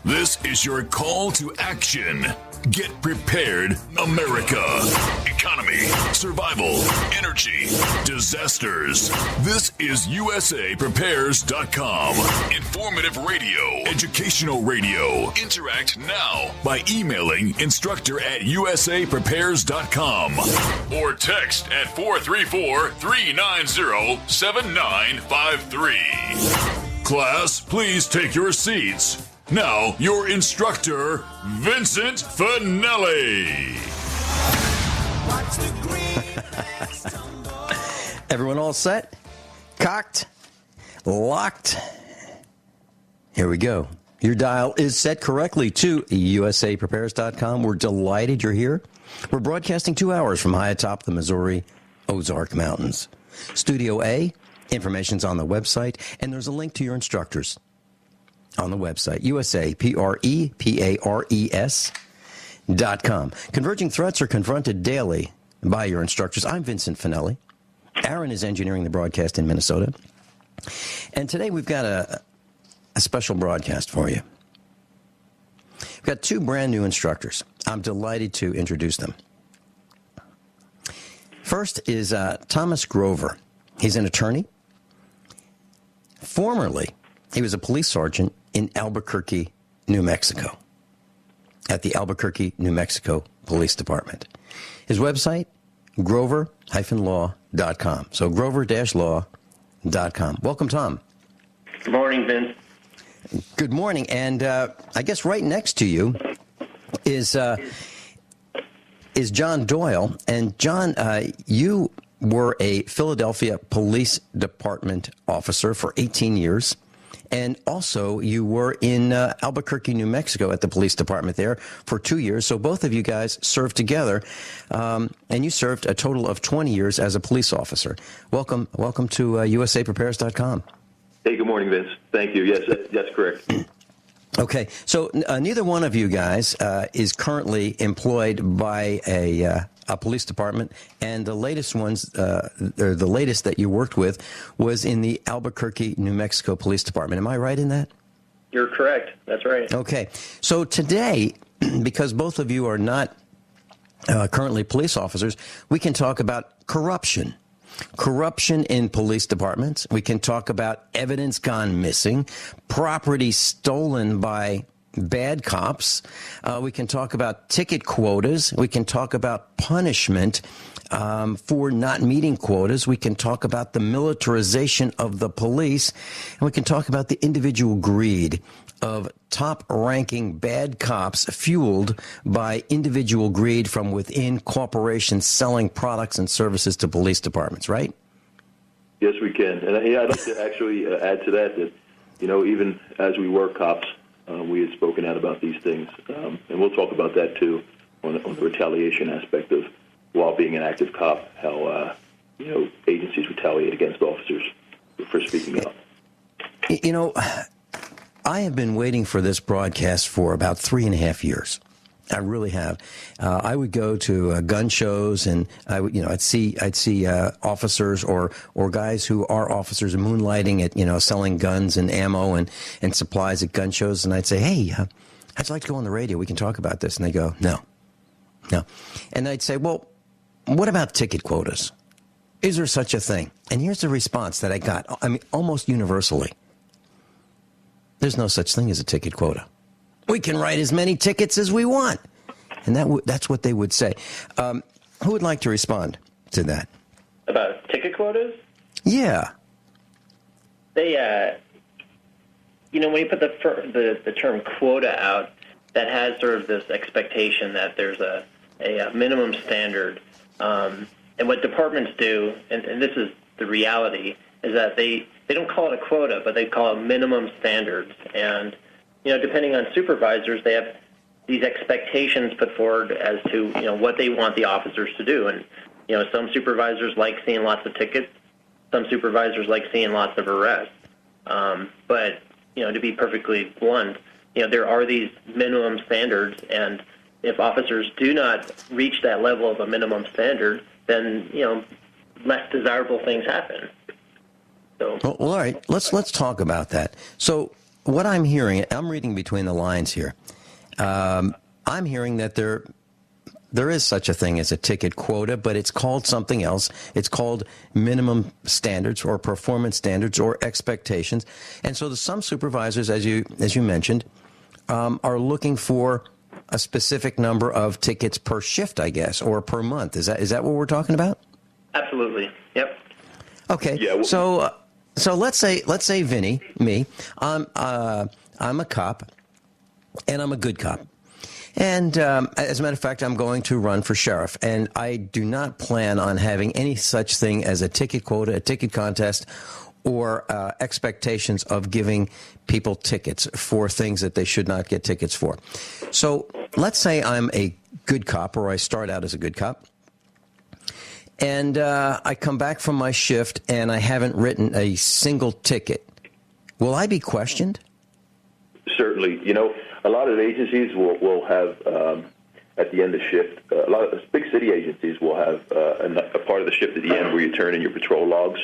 This is your call to action. Get prepared, America. Economy, survival, energy, disasters. This is USAPrepares.com. Informative radio, educational radio. Interact now by emailing instructor@USAPrepares.com or text at 434-390-7953. Class, please take your seats. Now, your instructor, Vincent Finelli. Everyone all set? Cocked? Locked? Here we go. Your dial is set correctly to USAPrepares.com. We're delighted you're here. We're broadcasting 2 hours from high atop the Missouri Ozark Mountains. Studio A, information's on the website, and there's a link to your instructors on the website, USAPrepares.com. Converging threats are confronted daily by your instructors. I'm Vincent Finelli. Aaron is engineering the broadcast in Minnesota. And today we've got a special broadcast for you. We've got two brand new instructors. I'm delighted to introduce them. First is Thomas Grover. He's an attorney. Formerly, he was a police sergeant in Albuquerque, New Mexico, at the Albuquerque, New Mexico Police Department. His website, grover-law.com. So grover-law.com. Welcome, Tom. Good morning, Vince. Good morning. And I guess right next to you is John Doyle. And John, you were a Philadelphia Police Department officer for 18 years. And also, you were in Albuquerque, New Mexico at the police department there for 2 years. So both of you guys served together, and you served a total of 20 years as a police officer. Welcome to USAPrepares.com. Hey, good morning, Vince. Thank you. Yes, that's correct. Okay, so neither one of you guys is currently employed by a police department, and the latest the latest that you worked with was in the Albuquerque, New Mexico Police Department. Am I right in that? You're correct. That's right. Okay, so today, because both of you are not currently police officers, we can talk about corruption. Corruption in police departments. We can talk about evidence gone missing, property stolen by bad cops. We can talk about ticket quotas. We can talk about punishment for not meeting quotas. We can talk about the militarization of the police. And we can talk about the individual greed of top-ranking bad cops fueled by individual greed from within corporations selling products and services to police departments, right? Yes, we can. And I'd like to actually add to that, even as we were cops, we had spoken out about these things. And we'll talk about that, too, on the retaliation aspect of, while being an active cop, how, agencies retaliate against officers for speaking out. I have been waiting for this broadcast for about 3.5 years. I really have. I would go to gun shows, and I'd see officers or guys who are officers moonlighting at selling guns and ammo and supplies at gun shows, and I'd say, hey, I'd like to go on the radio. We can talk about this, and they go, no, and I'd say, well, what about ticket quotas? Is there such a thing? And here's the response that I got. I mean, almost universally. There's no such thing as a ticket quota. We can write as many tickets as we want. And that's what they would say. Who would like to respond to that? About ticket quotas? Yeah. They, when you put the term quota out, that has sort of this expectation that there's a minimum standard. And what departments do, and this is the reality, is that they don't call it a quota, but they call it minimum standards. And, depending on supervisors, they have these expectations put forward as to, what they want the officers to do. And, some supervisors like seeing lots of tickets. Some supervisors like seeing lots of arrests. But, to be perfectly blunt, there are these minimum standards, and if officers do not reach that level of a minimum standard, then, less desirable things happen. So, well, all right. Let's talk about that. So, what I'm hearing, I'm reading between the lines here. I'm hearing that there is such a thing as a ticket quota, but it's called something else. It's called minimum standards or performance standards or expectations. And so some supervisors, as you mentioned, are looking for a specific number of tickets per shift, I guess, or per month. Is that what we're talking about? Absolutely. Yep. Okay. Yeah, So let's say Vinny, me, I'm a cop, and I'm a good cop. And as a matter of fact, I'm going to run for sheriff, and I do not plan on having any such thing as a ticket quota, a ticket contest, or expectations of giving people tickets for things that they should not get tickets for. So let's say I'm a good cop, or I start out as a good cop, and I come back from my shift and I haven't written a single ticket. Will I be questioned? Certainly. A lot of agencies will have, at the end of shift, a lot of big city agencies will have a part of the shift at the end where you turn in your patrol logs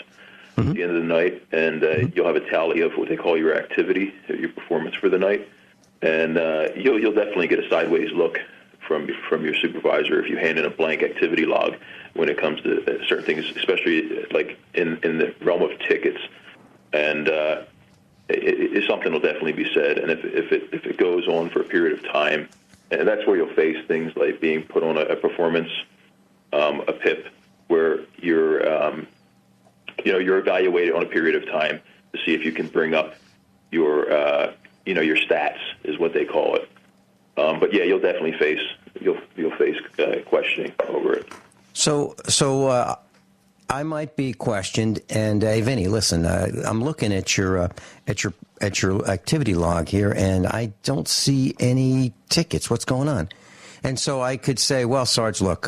at the end of the night, and you'll have a tally of what they call your activity, your performance for the night. And you'll definitely get a sideways look from your supervisor if you hand in a blank activity log when it comes to certain things, especially like in the realm of tickets. And something will definitely be said, and if it goes on for a period of time, and that's where you'll face things like being put on a performance, a PIP, where you're evaluated on a period of time to see if you can bring up your stats is what they call it. But yeah, you'll definitely face questioning over it. So I might be questioned, and hey, Vinny, listen, I'm looking at your activity log here, and I don't see any tickets. What's going on? And so I could say, well, Sarge, look,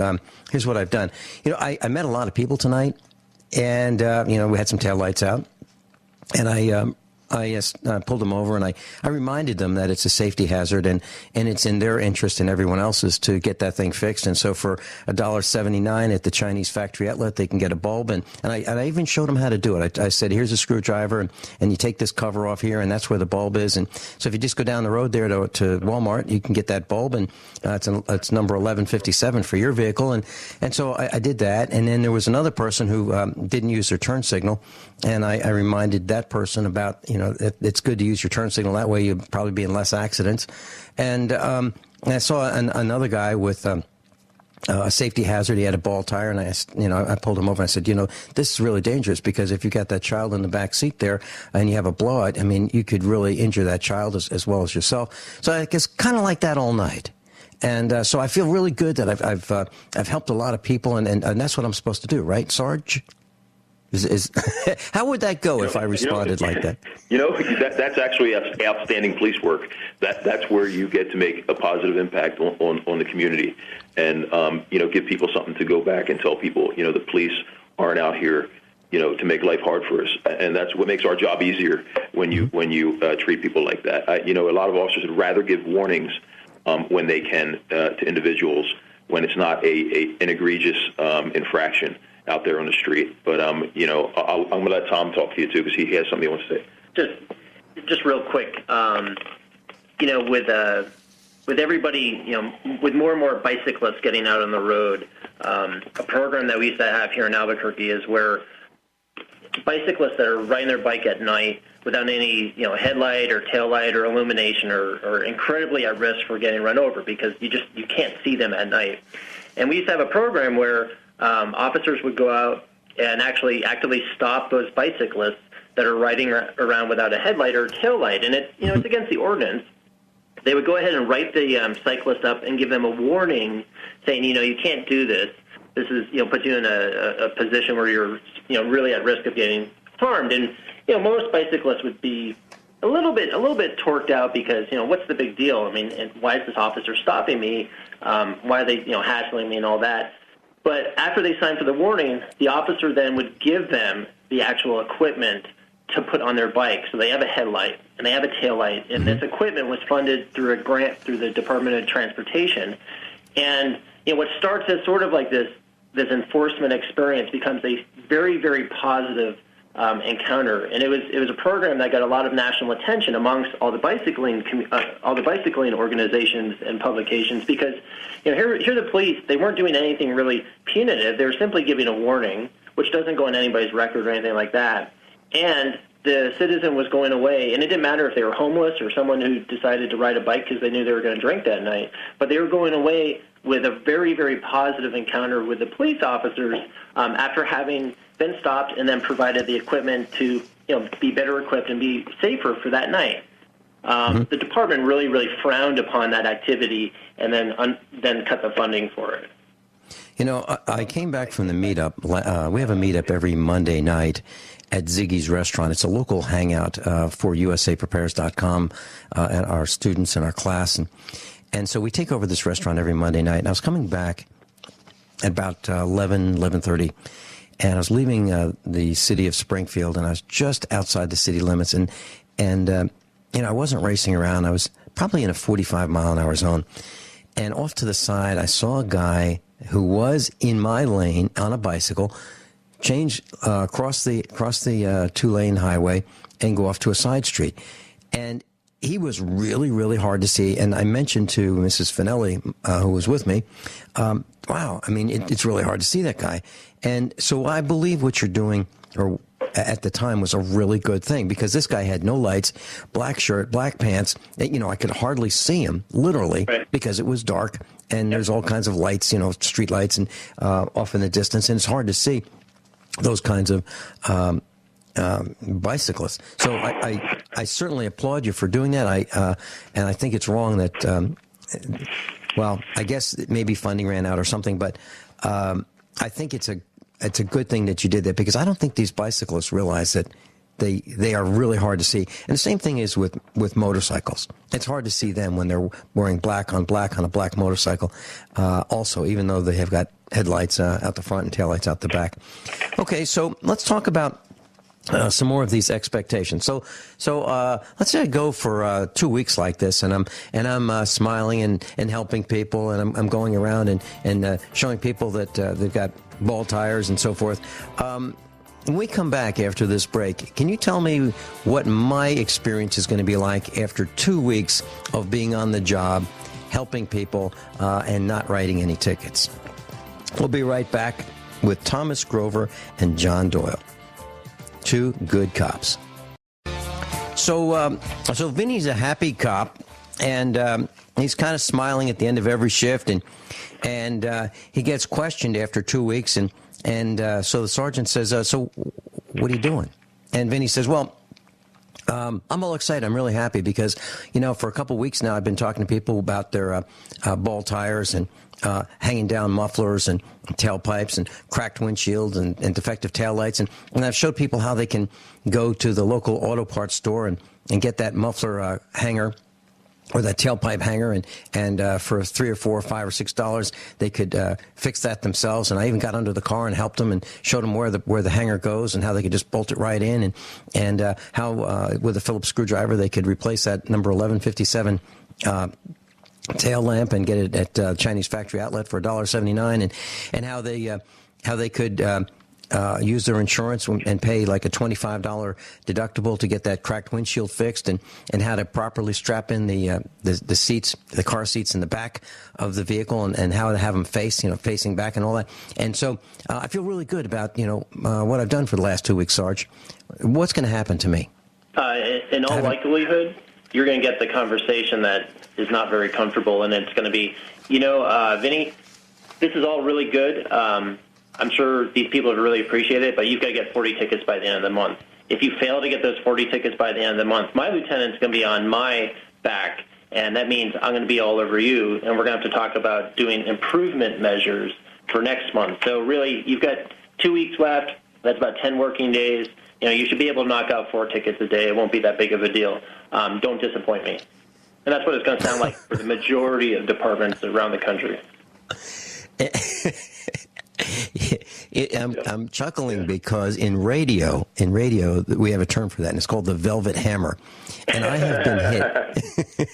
here's what I've done. I met a lot of people tonight, and we had some taillights out, and I pulled them over, and I reminded them that it's a safety hazard, and it's in their interest and everyone else's to get that thing fixed. And so for $1.79 at the Chinese factory outlet, they can get a bulb. And I even showed them how to do it. I said, here's a screwdriver, and you take this cover off here, and that's where the bulb is. And so if you just go down the road there to Walmart, you can get that bulb, and it's number 1157 for your vehicle. And so I did that. And then there was another person who didn't use their turn signal, and I reminded that person about, it's good to use your turn signal. That way you'll probably be in less accidents. And I saw another guy with a safety hazard. He had a ball tire, and I pulled him over. And I said, this is really dangerous, because if you got that child in the back seat there and you have a blowout, I mean, you could really injure that child as well as yourself. So I guess kind of like that all night. And so I feel really good that I've helped a lot of people, and that's what I'm supposed to do, right, Sarge? How would that go if I responded like that? That's actually outstanding police work. That's where you get to make a positive impact on the community, and give people something to go back and tell people. The police aren't out here, to make life hard for us, and that's what makes our job easier when you treat people like that. A lot of officers would rather give warnings when they can to individuals when it's not an egregious infraction out there on the street. But, I'm going to let Tom talk to you, too, because he has something he wants to say. Just real quick, with everybody, with more and more bicyclists getting out on the road, a program that we used to have here in Albuquerque is where bicyclists that are riding their bike at night without any, headlight or tail light or illumination are incredibly at risk for getting run over, because you can't see them at night. And we used to have a program where officers would go out and actually actively stop those bicyclists that are riding around without a headlight or tail light. And it's against the ordinance. They would go ahead and write the cyclist up and give them a warning saying, you can't do this. This is, puts you in a position where you're, really at risk of getting harmed. And, most bicyclists would be a little bit torqued out because, what's the big deal? I mean, and why is this officer stopping me? Why are they, hassling me and all that? But after they signed for the warning, the officer then would give them the actual equipment to put on their bike. So they have a headlight and they have a tail light, and this equipment was funded through a grant through the Department of Transportation. And what starts as sort of like this enforcement experience becomes a very, very positive encounter, and it was a program that got a lot of national attention amongst all the bicycling organizations and publications, because here the police, they weren't doing anything really punitive. They were simply giving a warning, which doesn't go on anybody's record or anything like that. And the citizen was going away, and it didn't matter if they were homeless or someone who decided to ride a bike because they knew they were going to drink that night, but they were going away with a very, very positive encounter with the police officers after having been stopped and then provided the equipment to be better equipped and be safer for that night. The department really, really frowned upon that activity and then cut the funding for it. I came back from the meetup. We have a meetup every Monday night at Ziggy's Restaurant. It's a local hangout for usaprepares.com and our students in our class. And so we take over this restaurant every Monday night. And I was coming back at about 11:30, and I was leaving the city of Springfield, and I was just outside the city limits. And I wasn't racing around. I was probably in a 45-mile-an-hour zone. And off to the side, I saw a guy who was in my lane on a bicycle change cross the two-lane highway and go off to a side street. And he was really, really hard to see. And I mentioned to Mrs. Finelli, who was with me, wow, I mean, it's really hard to see that guy. And so I believe what you're doing, or at the time, was a really good thing, because this guy had no lights, black shirt, black pants. I could hardly see him, literally, right, because it was dark, and there's all kinds of lights, street lights and off in the distance, and it's hard to see those kinds of bicyclists. So I certainly applaud you for doing that. And I think it's wrong that, well, I guess maybe funding ran out or something, but I think it's a good thing that you did that, because I don't think these bicyclists realize that they are really hard to see. And the same thing is with motorcycles. It's hard to see them when they're wearing black on a black motorcycle. Also, even though they have got headlights out the front and taillights out the back. Okay, so let's talk about some more of these expectations. So let's say I go for 2 weeks like this, and I'm smiling and helping people, and I'm going around and showing people that they've got ball tires and so forth. When we come back after this break, can you tell me what my experience is going to be like after 2 weeks of being on the job, helping people, and not writing any tickets? We'll be right back with Thomas Grover and John Doyle, two good cops. So Vinny's a happy cop, and he's kind of smiling at the end of every shift, and he gets questioned after 2 weeks, and so the sergeant says, so what are you doing? And Vinny says, well, I'm all excited. I'm really happy because, for a couple of weeks now, I've been talking to people about their ball tires and hanging down mufflers and tailpipes and cracked windshields and defective taillights. And I've showed people how they can go to the local auto parts store and get that muffler hanger or that tailpipe hanger, and for $3 or $4 or $5 or $6, they could fix that themselves. And I even got under the car and helped them and showed them where the hanger goes and how they could just bolt it right in, and how with a Phillips screwdriver they could replace that number 1157 tail lamp and get it at Chinese factory outlet for $1.79, and how they could use their insurance and pay like a $25 deductible to get that cracked windshield fixed, and how to properly strap in the seats, the car seats in the back of the vehicle, and how to have them facing back and all that. And so I feel really good about what I've done for the last 2 weeks, Sarge. What's going to happen to me? In all likelihood, you're going to get the conversation that is not very comfortable, and it's going to be, Vinny, this is all really good. I'm sure these people would really appreciate it, but you've got to get 40 tickets by the end of the month. If you fail to get those 40 tickets by the end of the month, my lieutenant's going to be on my back, and that means I'm going to be all over you, and we're going to have to talk about doing improvement measures for next month. So really, you've got 2 weeks left. That's about 10 working days. You should be able to knock out 4 tickets a day. It won't be that big of a deal. Don't disappoint me. And that's what it's going to sound like for the majority of departments around the country. I'm chuckling because in radio we have a term for that, and it's called the velvet hammer. And I have been hit.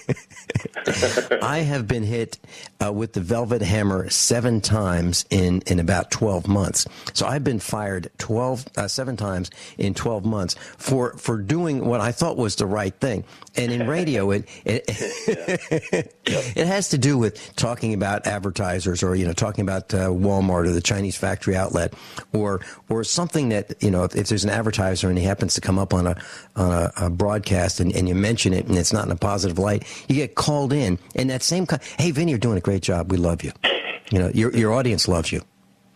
I have been hit with the velvet hammer 7 times in about 12 months. So I've been fired 7 times in 12 months for doing what I thought was the right thing. And in radio, it has to do with talking about advertisers, or talking about Walmart or the Chinese factory outlet, or something that if there's an advertiser and he happens to come up on a broadcast and you mention it and it's not in a positive light, you get called in, and that same hey, Vinny, you're doing a great job. We love you. Your audience loves you.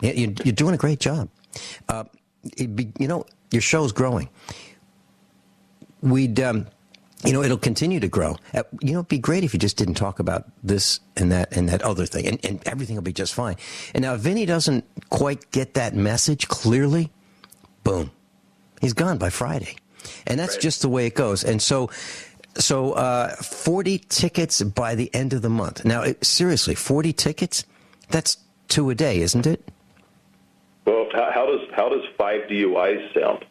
You're doing a great job. Your show's growing. It'll continue to grow. It'd be great if you just didn't talk about this and that other thing, and everything will be just fine. And now, if Vinny doesn't quite get that message clearly, boom, he's gone by Friday. And that's just the way it goes. And so 40 tickets by the end of the month. Now, seriously, 40 tickets? That's 2 a day, isn't it? Well, how does 5 DUIs sound?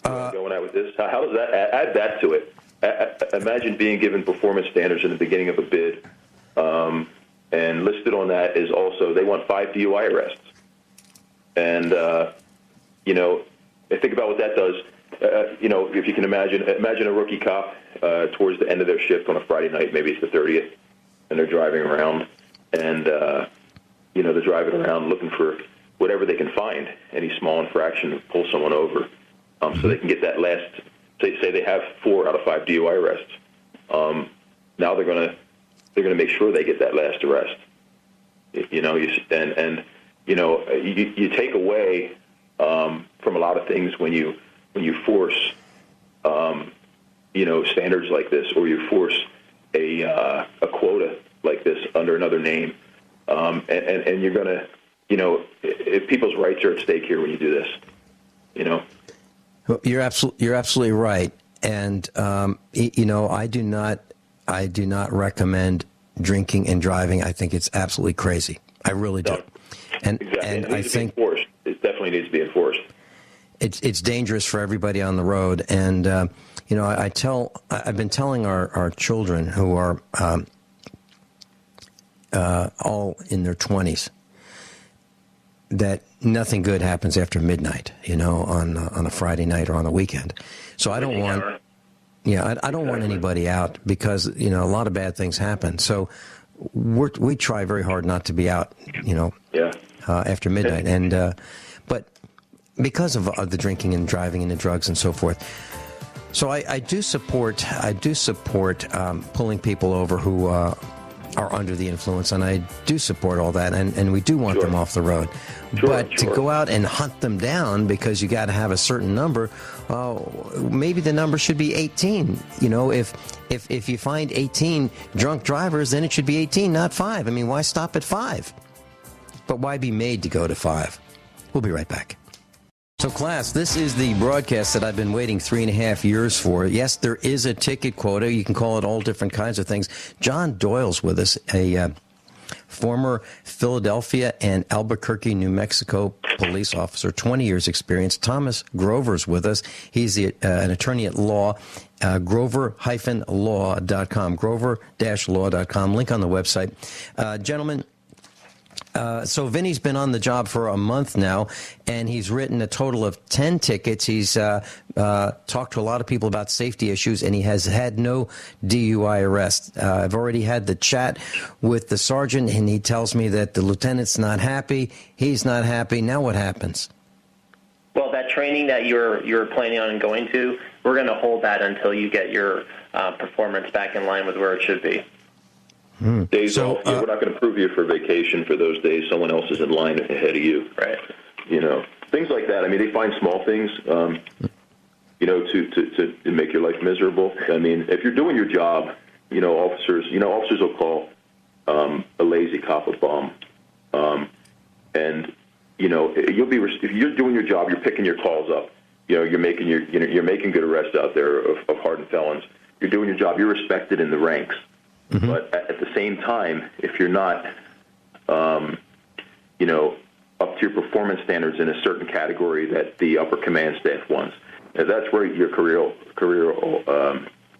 Going out with this, how does that add that to it? Imagine being given performance standards in the beginning of a bid, and listed on that is also they want 5 DUI arrests. And think about what that does. If you can imagine a rookie cop towards the end of their shift on a Friday night, maybe it's the 30th, and they're driving around, and they're driving around looking for whatever they can find, any small infraction to pull someone over, so they can get that last. Say they have 4 out of 5 DUI arrests. Now they're gonna make sure they get that last arrest. You take away from a lot of things when you force standards like this, or you force a quota like this under another name, and you're gonna if people's rights are at stake here when you do this. Well, you're absolutely right, and I do not recommend drinking and driving. I think it's absolutely crazy. I really do. And exactly. And it needs to be enforced. It definitely needs to be enforced. It's dangerous for everybody on the road, and I've been telling our children, who are all in their 20s, that nothing good happens after midnight, on a Friday night or on a weekend. So I don't want, I don't want anybody out, because a lot of bad things happen. So we try very hard not to be out, after midnight, and but because of the drinking and driving and the drugs and so forth. So I do support pulling people over who are under the influence, and I do support all that, and we do want them off the road. But to go out and hunt them down because you got to have a certain number, maybe the number should be 18. If you find 18 drunk drivers, then it should be 18, not 5. I mean, why stop at 5? But why be made to go to 5? We'll be right back. So, class, this is the broadcast that I've been waiting 3.5 years for. Yes, there is a ticket quota. You can call it all different kinds of things. John Doyle's with us, a former Philadelphia and Albuquerque, New Mexico police officer, 20 years experience. Thomas Grover's with us. He's an attorney at law, grover-law.com, grover-law.com. Link on the website. Gentlemen, so Vinny's been on the job for a month now, and he's written a total of 10 tickets. He's talked to a lot of people about safety issues, and he has had no DUI arrest. I've already had the chat with the sergeant, and he tells me that the lieutenant's not happy. He's not happy. Now what happens? Well, that training that you're planning on going to, we're going to hold that until you get your performance back in line with where it should be. Days off, we're not going to approve you for vacation for those days. Someone else is in line ahead of you. Right. Things like that. I mean, they find small things, to make your life miserable. I mean, if you're doing your job, officers will call a lazy cop a bum. And if you're doing your job, you're picking your calls up. You're making good arrests out there of hardened felons. You're doing your job. You're respected in the ranks. Mm-hmm. But at the same time, if you're not, up to your performance standards in a certain category that the upper command staff wants, that's where your career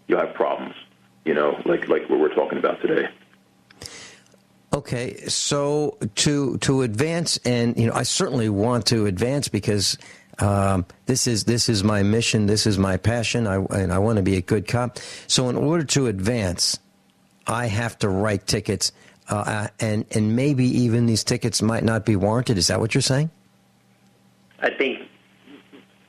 you'll have problems. like what we're talking about today. Okay, so to advance, and I certainly want to advance because this is my mission, this is my passion, and I want to be a good cop. So in order to advance, I have to write tickets, and maybe even these tickets might not be warranted. Is that what you're saying? I think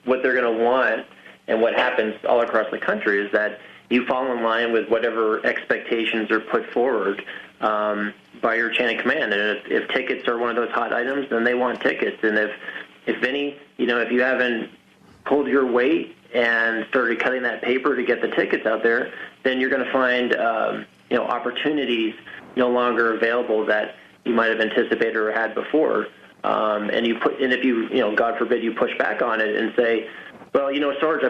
what they're going to want, and what happens all across the country, is that you fall in line with whatever expectations are put forward by your chain of command. And if tickets are one of those hot items, then they want tickets. And if any, if you haven't pulled your weight and started cutting that paper to get the tickets out there, then you're going to find opportunities no longer available that you might have anticipated or had before. And if you God forbid, you push back on it and say, well, Sarge,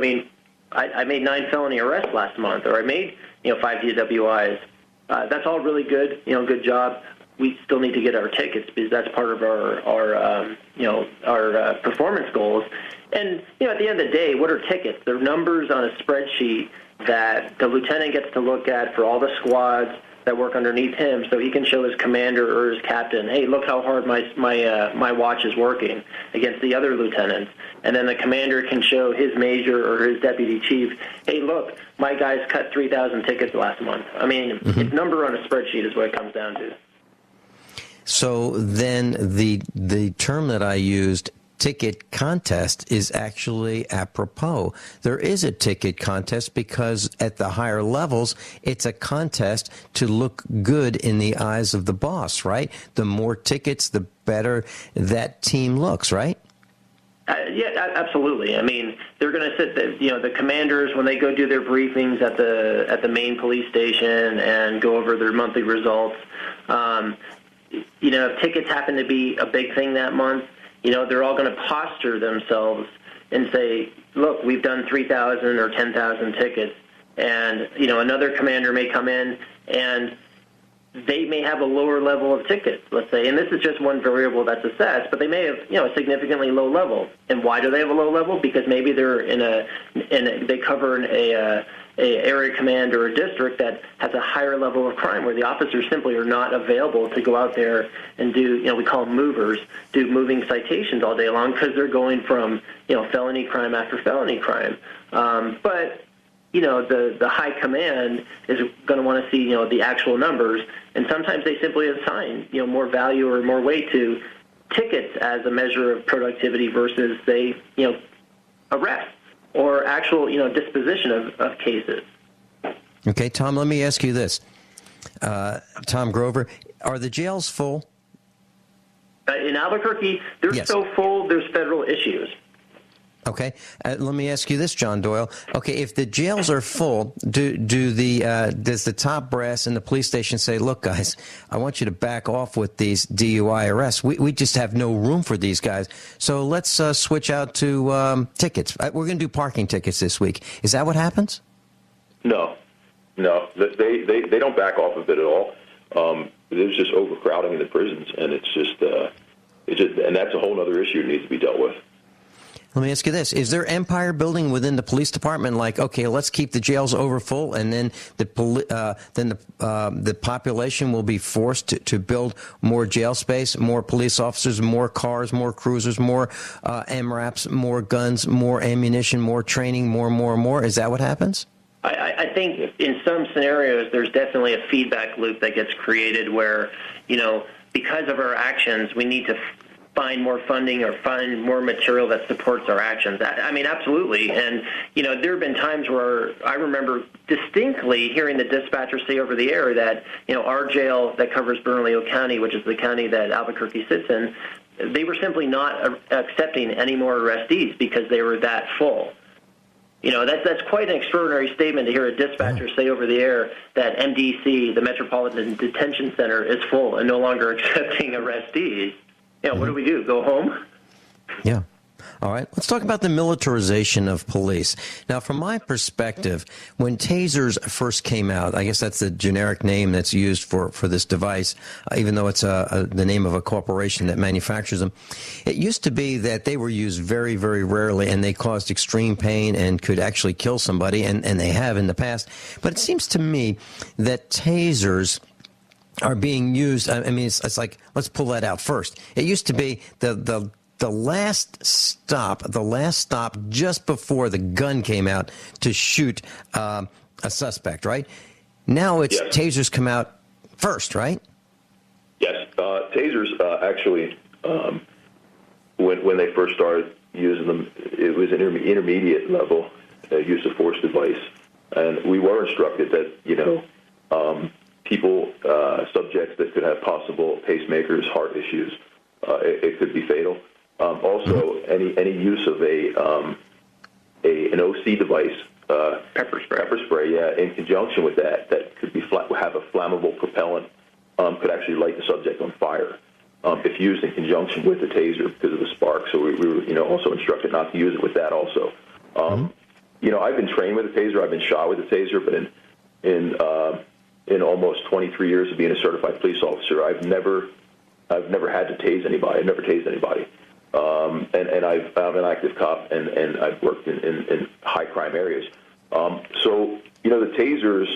I made 9 felony arrests last month, or I made 5 DWIs. That's all really good, good job. We still need to get our tickets because that's part of our performance goals. And at the end of the day, what are tickets? They're numbers on a spreadsheet that the lieutenant gets to look at for all the squads that work underneath him, so he can show his commander or his captain, hey, look how hard my watch is working against the other lieutenants. And then the commander can show his major or his deputy chief, hey, look, my guys cut 3,000 tickets last month. It's number on a spreadsheet is what it comes down to. So then the term that I used, ticket contest, is actually apropos. There is a ticket contest because at the higher levels, it's a contest to look good in the eyes of the boss, right? The more tickets, the better that team looks, right? Yeah, absolutely. They're going to sit the commanders, when they go do their briefings at the main police station and go over their monthly results. If tickets happen to be a big thing that month, they're all going to posture themselves and say, look, we've done 3,000 or 10,000 tickets. And, another commander may come in and they may have a lower level of tickets, let's say. And this is just one variable that's assessed, but they may have, a significantly low level. And why do they have a low level? Because maybe they're they cover a area command or a district that has a higher level of crime, where the officers simply are not available to go out there and do, we call them movers, do moving citations all day long, because they're going from, felony crime after felony crime. But the high command is going to want to see, the actual numbers, and sometimes they simply assign, more value or more weight to tickets as a measure of productivity versus, say, arrests or actual, disposition of cases. Okay, Tom, let me ask you this. Tom Grover, are the jails full? In Albuquerque, they're Yes. so full, there's federal issues. Okay, let me ask you this, John Doyle. Okay, if the jails are full, does the top brass in the police station say, look, guys, I want you to back off with these DUI arrests. We just have no room for these guys. So let's switch out to tickets. We're going to do parking tickets this week. Is that what happens? No. They don't back off of it at all. There's just overcrowding in the prisons, and and that's a whole other issue that needs to be dealt with. Let me ask you this. Is there empire building within the police department, like, okay, let's keep the jails overfull, and then the population will be forced to build more jail space, more police officers, more cars, more cruisers, more MRAPs, more guns, more ammunition, more training, more? Is that what happens? I think in some scenarios there's definitely a feedback loop that gets created where, because of our actions, we need to find more funding or find more material that supports our actions. Absolutely. And, there have been times where I remember distinctly hearing the dispatcher say over the air that, our jail that covers Bernalillo County, which is the county that Albuquerque sits in, they were simply not accepting any more arrestees because they were that full. That's quite an extraordinary statement to hear a dispatcher say over the air that MDC, the Metropolitan Detention Center, is full and no longer accepting arrestees. What do we do? Go home? Yeah. All right, let's talk about the militarization of police. Now, from my perspective, when tasers first came out, I guess that's the generic name that's used for this device, even though it's the name of a corporation that manufactures them. It used to be that they were used very, very rarely, and they caused extreme pain and could actually kill somebody, and they have in the past. But it seems to me that tasers are being used. I mean, it's like, let's pull that out first. It used to be the last stop just before the gun came out to shoot a suspect, right? Now it's yes. Tasers come out first, right? Yes. Tasers, actually, when they first started using them, it was an intermediate level use of force device. And we were instructed that, people, subjects that could have possible pacemakers, heart issues, it could be fatal. Also, any use of an OC device, pepper spray, yeah, in conjunction with that could be have a flammable propellant, could actually light the subject on fire if used in conjunction with the taser because of the spark. So we were, also instructed not to use it with that. Also, I've been trained with a taser. I've been shot with a taser, but in almost 23 years of being a certified police officer, I've never had to tase anybody. I've never tased anybody. And I'm an active cop, and I've worked in high crime areas. So, the tasers,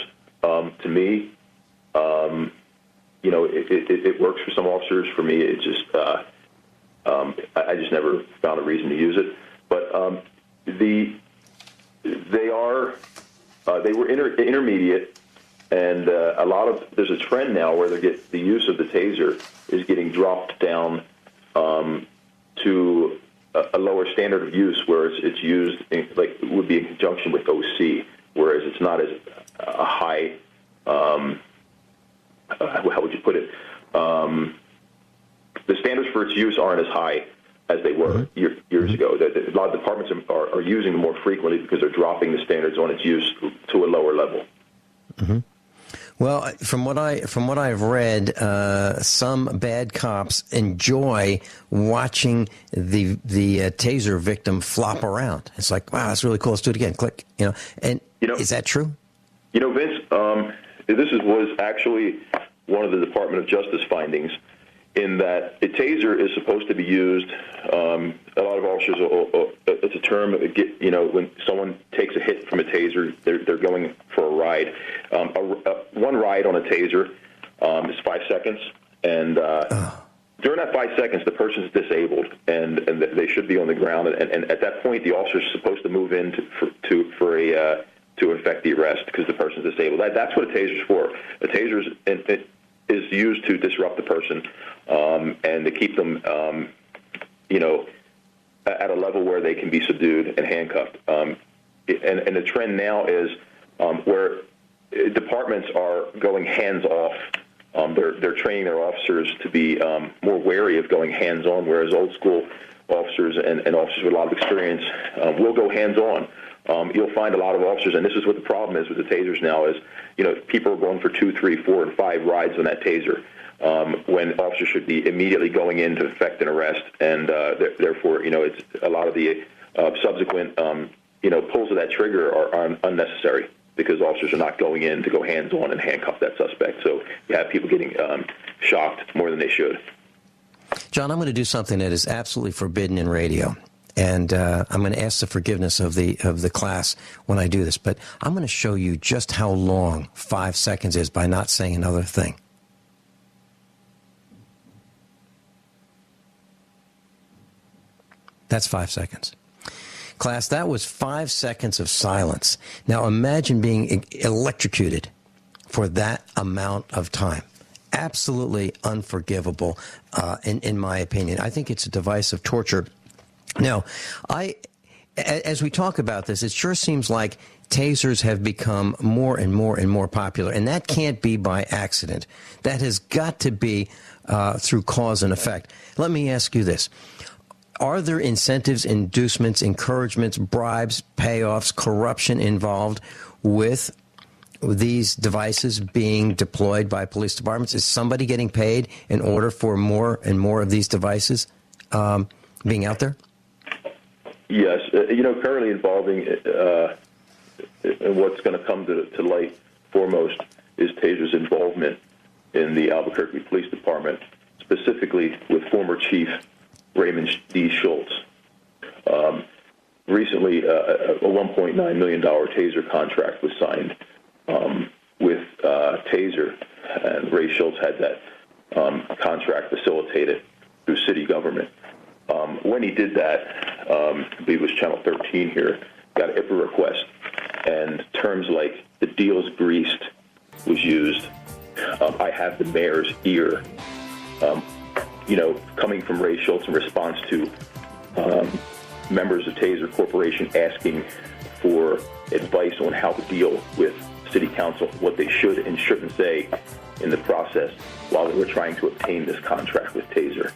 to me, it works for some officers. For me, it just, I just never found a reason to use it. But they were intermediate, and there's a trend now where the use of the taser is getting dropped down to a lower standard of use, where it's used would be in conjunction with OC, whereas it's not as a high. How would you put it? The standards for its use aren't as high as they were years ago. A lot of departments are using them more frequently because they're dropping the standards on its use to a lower level. Mm-hmm. Well, from what I've read, some bad cops enjoy watching the taser victim flop around. It's like, wow, that's really cool. Let's do it again. Click. And is that true? Vince, this was actually one of the Department of Justice findings, in that a taser is supposed to be used. A lot of officers, it's a term, when someone takes a hit from a taser, they're going for a ride. One ride on a taser is 5 seconds, and during that 5 seconds, the person's disabled, and they should be on the ground. And at that point, the officer's supposed to move in to effect the arrest because the person's disabled. That's what a taser's for. A taser is used to disrupt the person and to keep them, at a level where they can be subdued and handcuffed. And the trend now is where departments are going hands-off. They're training their officers to be more wary of going hands-on, whereas old-school officers and officers with a lot of experience will go hands-on. You'll find a lot of officers, and this is what the problem is with the tasers now, is people are going for 2, 3, 4, and 5 rides on that taser when officers should be immediately going in to effect an arrest, and therefore, it's a lot of the subsequent pulls of that trigger are unnecessary because officers are not going in to go hands-on and handcuff that suspect. So you have people getting shocked more than they should. John, I'm going to do something that is absolutely forbidden in radio. And I'm going to ask the forgiveness of the class when I do this. But I'm going to show you just how long 5 seconds is by not saying another thing. That's 5 seconds. Class, that was 5 seconds of silence. Now imagine being electrocuted for that amount of time. Absolutely unforgivable, in my opinion. I think it's a device of torture. Now, as we talk about this, it sure seems like tasers have become more and more and more popular, and that can't be by accident. That has got to be through cause and effect. Let me ask you this. Are there incentives, inducements, encouragements, bribes, payoffs, corruption involved with these devices being deployed by police departments? Is somebody getting paid in order for more and more of these devices being out there? Yes, currently involving and what's going to come to light foremost is Taser's involvement in the Albuquerque Police Department, specifically with former Chief Raymond D. Schultz. Recently, a $1.9 million Taser contract was signed with Taser, and Ray Schultz had that contract facilitated through city government. When he did that, I believe it was Channel 13 here, got an IPA request, and terms like the deal's greased was used. I have the mayor's ear, coming from Ray Schultz in response to members of Taser Corporation asking for advice on how to deal with city council, what they should and shouldn't say in the process while they were trying to obtain this contract with Taser.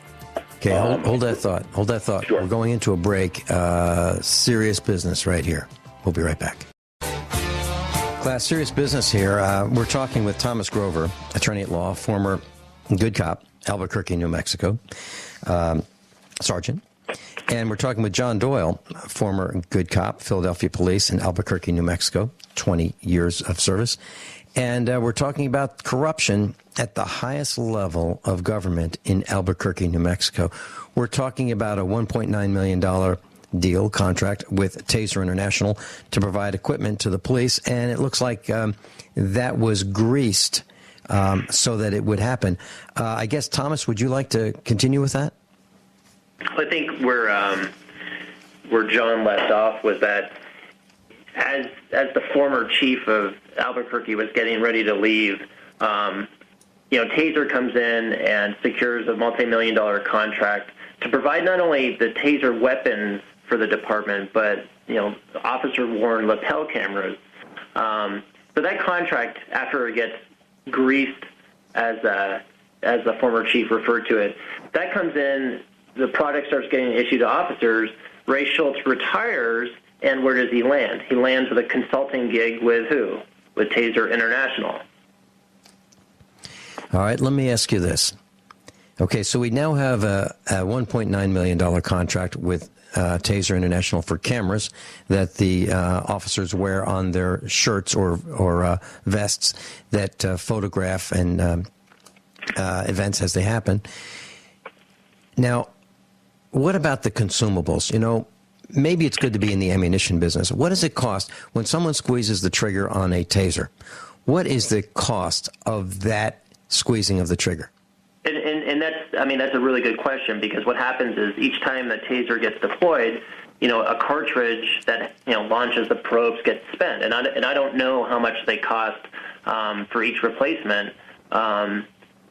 Okay, hold that thought. Hold that thought. Sure. We're going into a break. Serious business right here. We'll be right back. Class, serious business here. We're talking with Thomas Grover, attorney at law, former good cop, Albuquerque, New Mexico, sergeant. And we're talking with John Doyle, former good cop, Philadelphia Police in Albuquerque, New Mexico, 20 years of service. And we're talking about corruption at the highest level of government in Albuquerque, New Mexico. We're talking about a $1.9 million deal contract with Taser International to provide equipment to the police. And it looks like that was greased so that it would happen. I guess, Thomas, would you like to continue with that? I think where John left off was that as the former chief of Albuquerque was getting ready to leave, Taser comes in and secures a multi-million-dollar contract to provide not only the Taser weapons for the department, but officer-worn lapel cameras. So that contract, after it gets greased, as the former chief referred to it, that comes in. The product starts getting issued to officers. Ray Schultz retires, and where does he land? He lands with a consulting gig with who? With Taser International. All right, let me ask you this. Okay, so we now have a $1.9 million contract with Taser International for cameras that the officers wear on their shirts or vests that photograph and events as they happen. Now, what about the consumables? Maybe it's good to be in the ammunition business. What does it cost when someone squeezes the trigger on a Taser? What is the cost of that squeezing of the trigger? And that's a really good question, because what happens is each time the Taser gets deployed, a cartridge that launches the probes gets spent, and I don't know how much they cost for each replacement.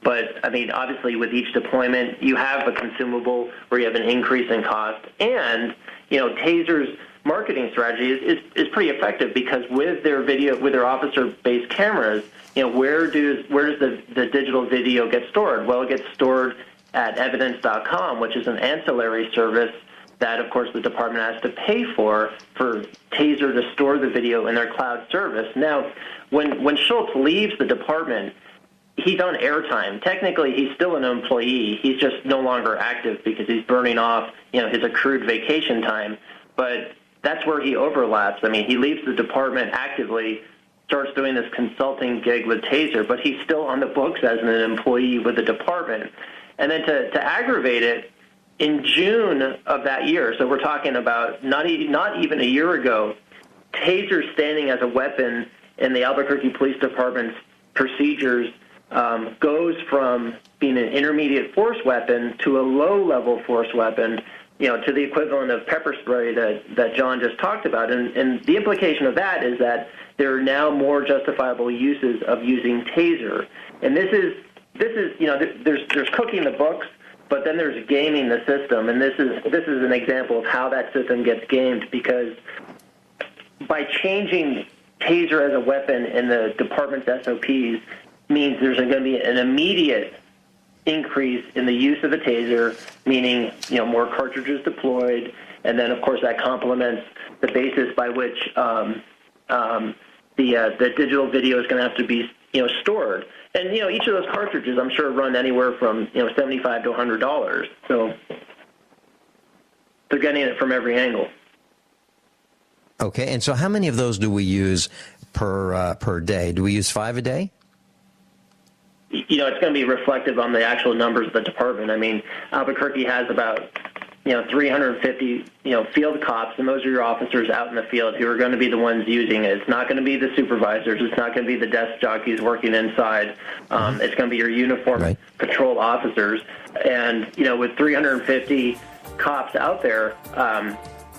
But, obviously with each deployment, you have a consumable where you have an increase in cost. And, Taser's marketing strategy is pretty effective, because with their officer-based cameras, where does the digital video get stored? Well, it gets stored at evidence.com, which is an ancillary service that, of course, the department has to pay for Taser to store the video in their cloud service. Now, when Schultz leaves the department, he's on airtime. Technically, he's still an employee. He's just no longer active because he's burning off, his accrued vacation time. But that's where he overlaps. He leaves the department actively, starts doing this consulting gig with Taser, but he's still on the books as an employee with the department. And then to aggravate it, in June of that year, so we're talking about not even a year ago, Taser standing as a weapon in the Albuquerque Police Department's procedures goes from being an intermediate force weapon to a low-level force weapon, to the equivalent of pepper spray that John just talked about. And the implication of that is that there are now more justifiable uses of using Taser. And this is there's cooking the books, but then there's gaming the system. And this is an example of how that system gets gamed, because by changing Taser as a weapon in the department's SOPs means there's going to be an immediate increase in the use of the Taser, meaning more cartridges deployed, and then of course that complements the basis by which the digital video is going to have to be stored. And each of those cartridges, I'm sure, run anywhere from $75 to $100. So they're getting it from every angle. Okay, and so how many of those do we use per day? Do we use 5 a day? It's going to be reflective on the actual numbers of the department. I mean, Albuquerque has about 350 field cops, and those are your officers out in the field who are going to be the ones using it. It's not going to be the supervisors. It's not going to be the desk jockeys working inside. It's going to be your uniformed patrol officers. And with 350 cops out there,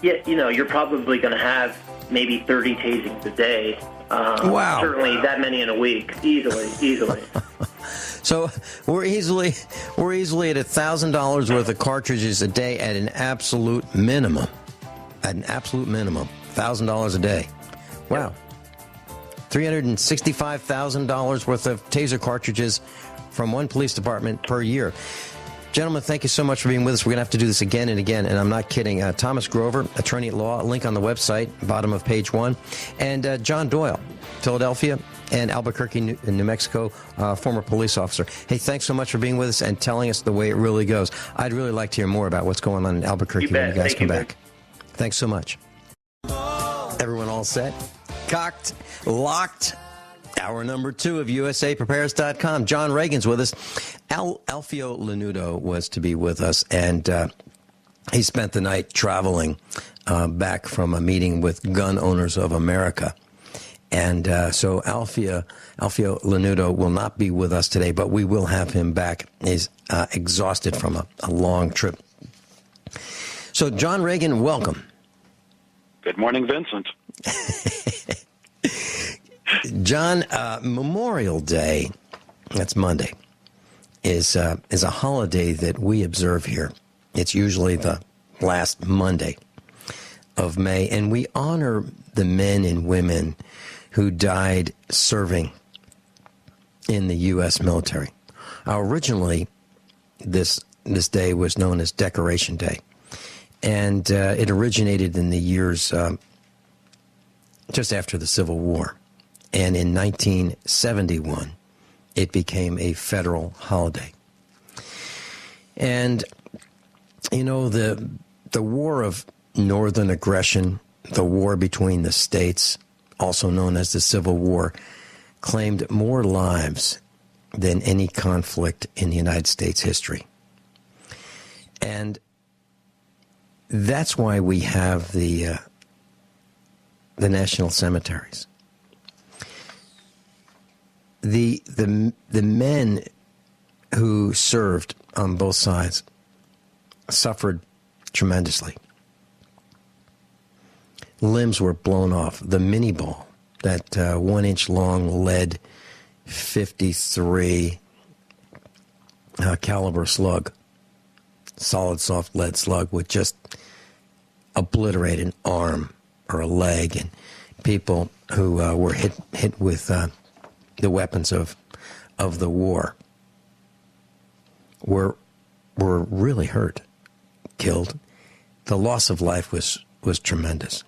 you're probably going to have maybe 30 tasings a day. Wow! Certainly that many in a week, easily. So we're easily at $1,000 worth of cartridges a day at an absolute minimum. $1,000 a day. Wow. $365,000 worth of taser cartridges from one police department per year. Gentlemen, thank you so much for being with us. We're going to have to do this again and again, and I'm not kidding. Thomas Grover, attorney at law, link on the website, bottom of page 1. And John Doyle, Philadelphia and Albuquerque, New Mexico, former police officer. Hey, thanks so much for being with us and telling us the way it really goes. I'd really like to hear more about what's going on in Albuquerque when you guys come back. Thanks so much. Everyone all set? Cocked? Locked? Hour number 2 of USAPrepares.com. John Ragan's with us. Alfio Lanuto was to be with us, and he spent the night traveling back from a meeting with Gun Owners of America. And so Alfio Lanuto will not be with us today, but we will have him back. He's exhausted from a long trip. So, John Ragan, welcome. Good morning, Vincent. John, Memorial Day, that's Monday, is a holiday that we observe here. It's usually the last Monday of May, and we honor the men and women who died serving in the U.S. military. Originally, this day was known as Decoration Day, and it originated in the years just after the Civil War. And in 1971, it became a federal holiday. And, the war of northern aggression, the war between the states, also known as the Civil War, claimed more lives than any conflict in the United States history. And that's why we have the national cemeteries. The men who served on both sides suffered tremendously. Limbs were blown off. The mini ball, that 1-inch long lead 53 caliber slug, solid soft lead slug, would just obliterate an arm or a leg, and people who were hit with the weapons of the war were really hurt, killed. The loss of life was tremendous.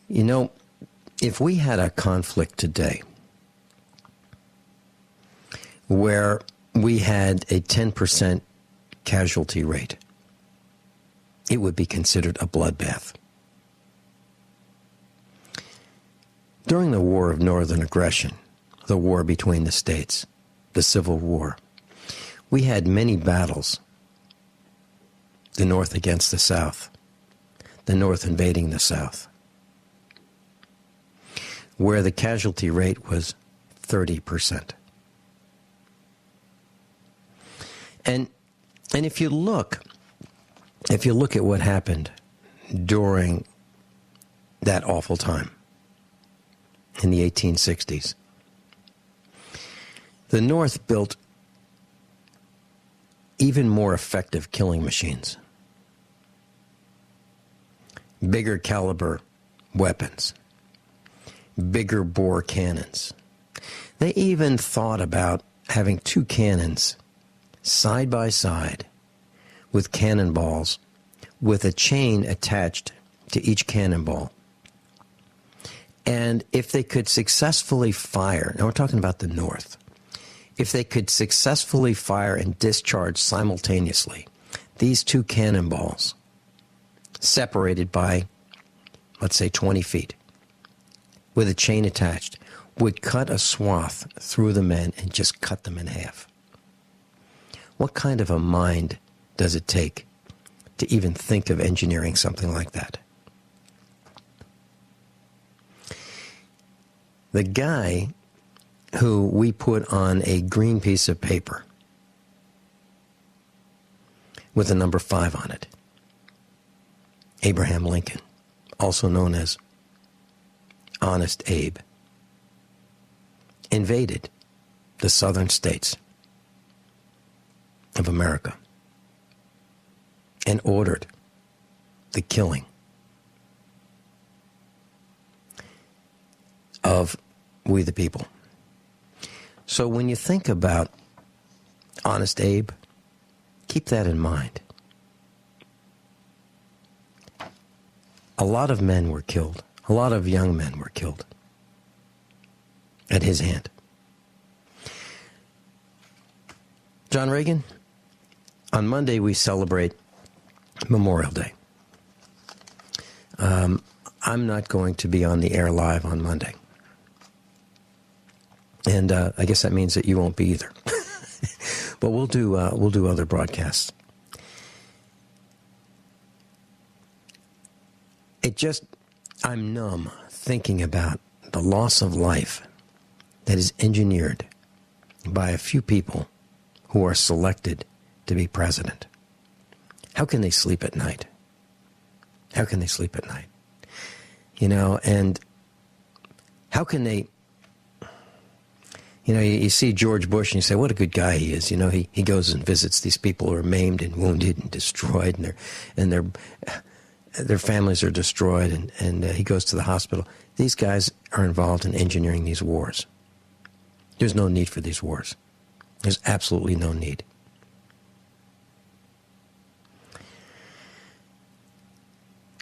If we had a conflict today where we had a 10% casualty rate, it would be considered a bloodbath. During the War of Northern Aggression, the war between the states, the Civil War, we had many battles. The North against the South, the North invading the South, where the casualty rate was 30%. And if you look at what happened during that awful time in the 1860s, the North built even more effective killing machines, bigger caliber weapons, bigger bore cannons. They even thought about having 2 cannons side by side with cannonballs with a chain attached to each cannonball. And if they could successfully fire, now we're talking about the North, if they could successfully fire and discharge simultaneously these 2 cannonballs, separated by let's say 20 feet, with a chain attached, would cut a swath through the men and just cut them in half. What kind of a mind does it take to even think of engineering something like that? The guy who we put on a green piece of paper with the number 5 on it, Abraham Lincoln, also known as Honest Abe, invaded the southern states of America and ordered the killing of we the people. So when you think about Honest Abe, keep that in mind. A lot of men were killed. A lot of young men were killed at his hand. John Ragan, on Monday we celebrate Memorial Day. I'm not going to be on the air live on Monday. And I guess that means that you won't be either. But we'll do other broadcasts. I'm numb thinking about the loss of life that is engineered by a few people who are selected to be president. How can they sleep at night? How can they sleep at night? You know, and how can they... You know, you see George Bush and you say, what a good guy he is. You know, he goes and visits these people who are maimed and wounded and destroyed, and their families are destroyed, and he goes to the hospital. These guys are involved in engineering these wars. There's no need for these wars. There's absolutely no need.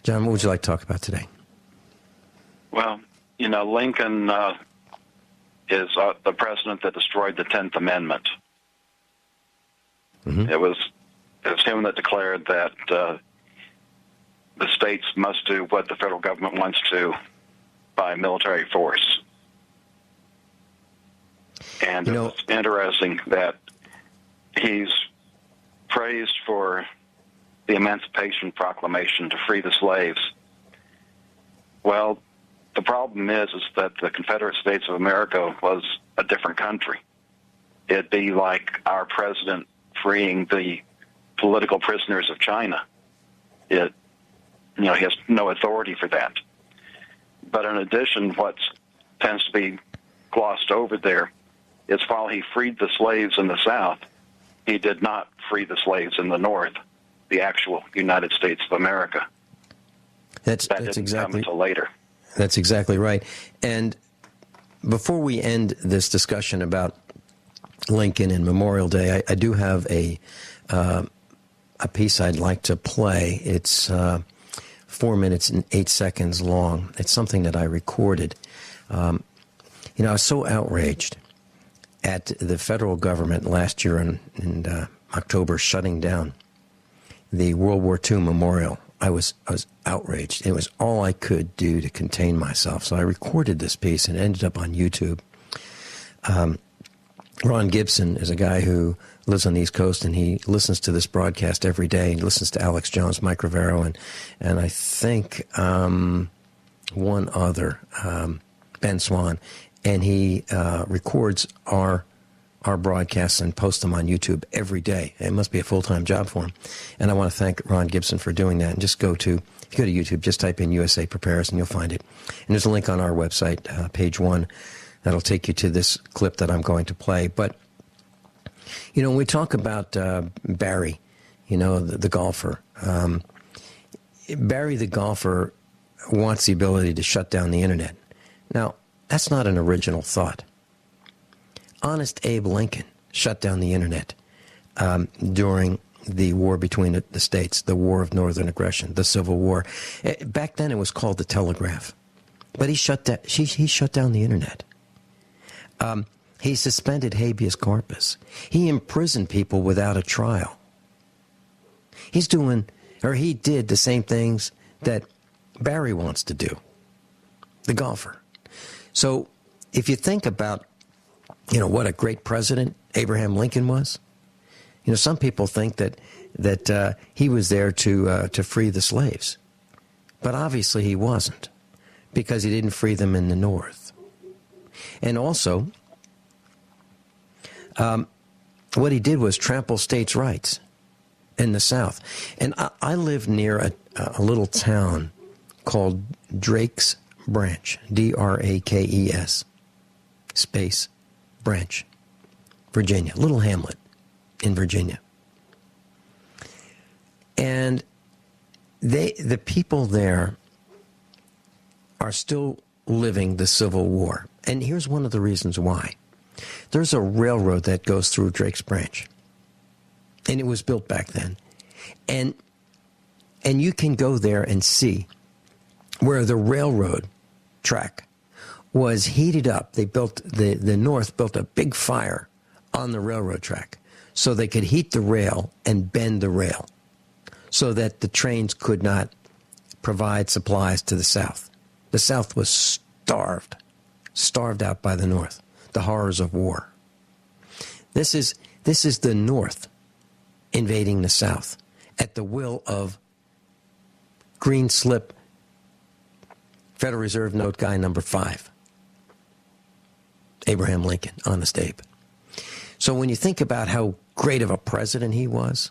John, what would you like to talk about today? Well, you know, Lincoln is the president that destroyed the 10th Amendment. Mm-hmm. It was him that declared that the states must do what the federal government wants to by military force. And it's interesting that he's praised for the Emancipation Proclamation to free the slaves. Well, the problem is that the Confederate States of America was a different country. It'd be like our president freeing the political prisoners of China. He has no authority for that. But in addition, what tends to be glossed over there is while he freed the slaves in the South, he did not free the slaves in the North, the actual United States of America. That didn't exactly come until later. That's exactly right. And before we end this discussion about Lincoln and Memorial Day, I do have a piece I'd like to play. It's 4 minutes and 8 seconds long. It's something that I recorded. I was so outraged at the federal government last year in October shutting down the World War II memorial. I was outraged. It was all I could do to contain myself. So I recorded this piece and it ended up on YouTube. Ron Gibson is a guy who lives on the East Coast, and he listens to this broadcast every day. He listens to Alex Jones, Mike Rivero, and I think one other, Ben Swan. And he records our broadcasts and posts them on YouTube every day. It must be a full-time job for him. And I want to thank Ron Gibson for doing that. And if you go to YouTube, just type in USA Prepares and you'll find it. And there's a link on our website, page 1, that'll take you to this clip that I'm going to play. But, when we talk about Barry, the golfer, Barry the golfer wants the ability to shut down the internet. Now, that's not an original thought. Honest Abe Lincoln shut down the internet during the war between the states, the War of Northern Aggression, the Civil War. Back then it was called the telegraph. But he shut down the internet. He suspended habeas corpus. He imprisoned people without a trial. He did the same things that Barry wants to do, the golfer. So if you think about, what a great president Abraham Lincoln was, some people think that he was there to free the slaves. But obviously he wasn't, because he didn't free them in the North. And also, what he did was trample states' rights in the South. And I live near a little town called Drake's Branch, Drakes, space, Branch, Virginia, little hamlet in Virginia. And the people there are still living the Civil War. And here's one of the reasons why. There's a railroad that goes through Drake's Branch. And it was built back then. And you can go there and see where the railroad track was heated up. They built, the North built a big fire on the railroad track so they could heat the rail and bend the rail so that the trains could not provide supplies to the South. The South was starved out by the North, the horrors of war. This is the North invading the South at the will of green slip Federal Reserve note guy number 5, Abraham Lincoln, Honest Abe. So when you think about how great of a president he was,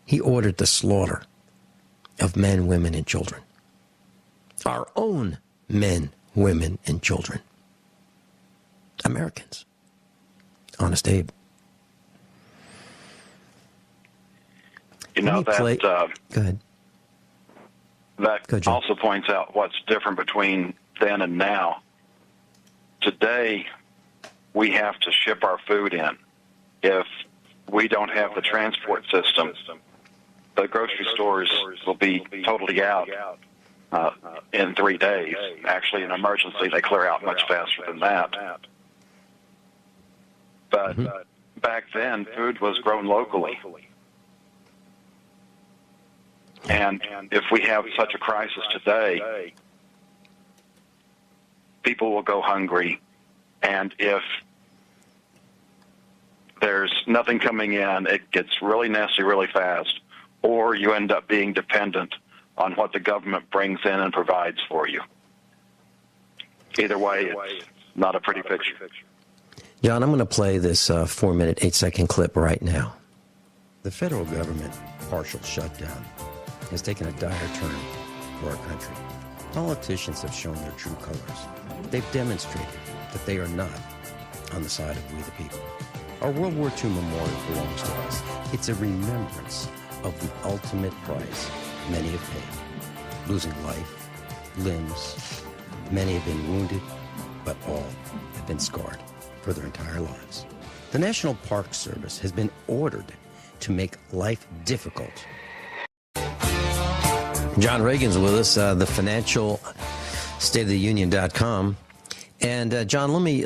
he ordered the slaughter of men, women, and children. Our own men, women, and children. Americans. Honest Abe. That Go ahead. That also points out what's different between then and now. Today, we have to ship our food in. If we don't have the transport system, the grocery stores will be totally out in 3 days. Actually, in an emergency, they clear out much faster than that. But back then, food was grown locally. And if we have such a crisis today, people will go hungry. And if there's nothing coming in, it gets really nasty really fast. Or you end up being dependent on what the government brings in and provides for you. Either way, it's not a pretty picture. John, I'm going to play this 4-minute, 8-second clip right now. The federal government partial shutdown has taken a dire turn for our country. Politicians have shown their true colors. They've demonstrated that they are not on the side of we the people. Our World War II memorial belongs to us. It's a remembrance of the ultimate price many have paid. Losing life, limbs, many have been wounded, but all have been scarred for their entire lives. The National Park Service has been ordered to make life difficult. John Ragan's with us, the financial stateoftheunion.com. And John, let me.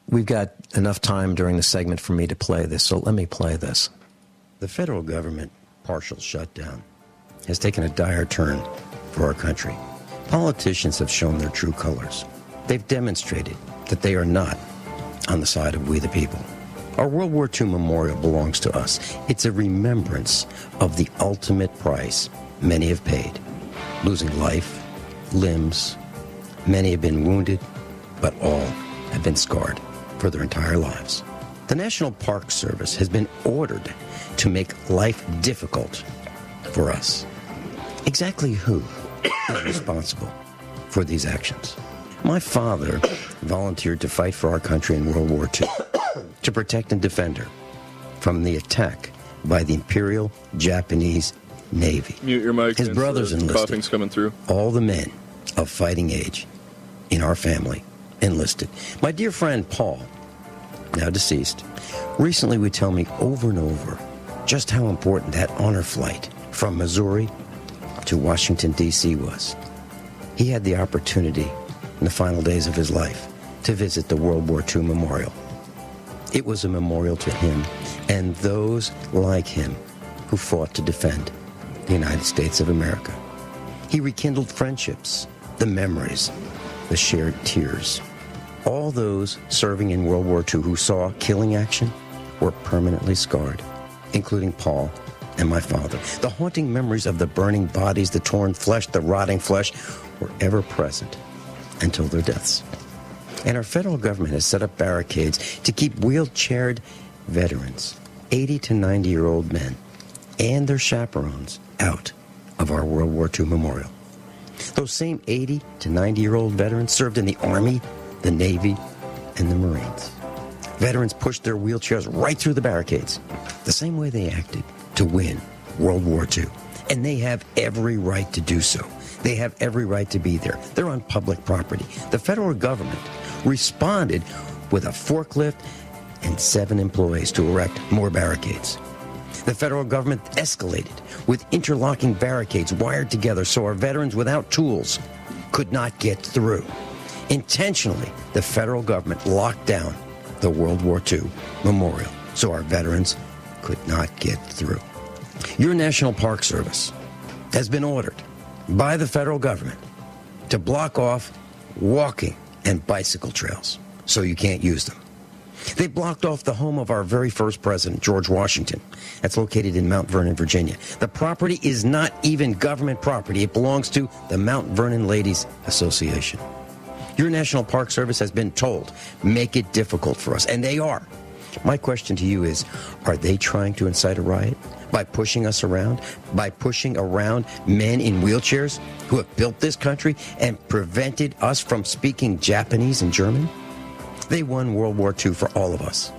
We've got enough time during the segment for me to play this, so let me play this. The federal government partial shutdown has taken a dire turn for our country. Politicians have shown their true colors. They've demonstrated that they are not on the side of we the people. Our World War II memorial belongs to us. It's a remembrance of the ultimate price many have paid. Losing life, limbs, many have been wounded, but all have been scarred for their entire lives. The National Park Service has been ordered to make life difficult for us. Exactly who is responsible for these actions? My father volunteered to fight for our country in World War II, to protect and defend her from the attack by the Imperial Japanese Navy. Mute your mic. His brothers enlisted. Coughing's coming through. All the men of fighting age in our family enlisted. My dear friend Paul, now deceased, recently would tell me over and over just how important that honor flight from Missouri to Washington, D.C. was. He had the opportunity in the final days of his life to visit the World War II memorial. It was a memorial to him and those like him who fought to defend the United States of America. He rekindled friendships, the memories, the shared tears. All those serving in World War II who saw killing action were permanently scarred, including Paul and my father. The haunting memories of the burning bodies, the torn flesh, the rotting flesh were ever present until their deaths. And our federal government has set up barricades to keep wheelchaired veterans, 80 to 90-year-old men, and their chaperones out of our World War II memorial. Those same 80 to 90-year-old veterans served in the Army, the Navy, and the Marines. Veterans pushed their wheelchairs right through the barricades, the same way they acted to win World War II. And they have every right to do so. They have every right to be there. They're on public property. The federal government responded with a forklift and 7 employees to erect more barricades. The federal government escalated with interlocking barricades wired together so our veterans without tools could not get through. Intentionally, the federal government locked down the World War II memorial so our veterans could not get through. Your National Park Service has been ordered by the federal government to block off walking and bicycle trails so you can't use them. They blocked off the home of our very first president, George Washington. That's located in Mount Vernon, Virginia. The property is not even government property. It belongs to the Mount Vernon Ladies Association. Your National Park Service has been told, make it difficult for us, and they are. My question to you is, are they trying to incite a riot by pushing us around, by pushing around men in wheelchairs who have built this country and prevented us from speaking Japanese and German? They won World War II for all of us.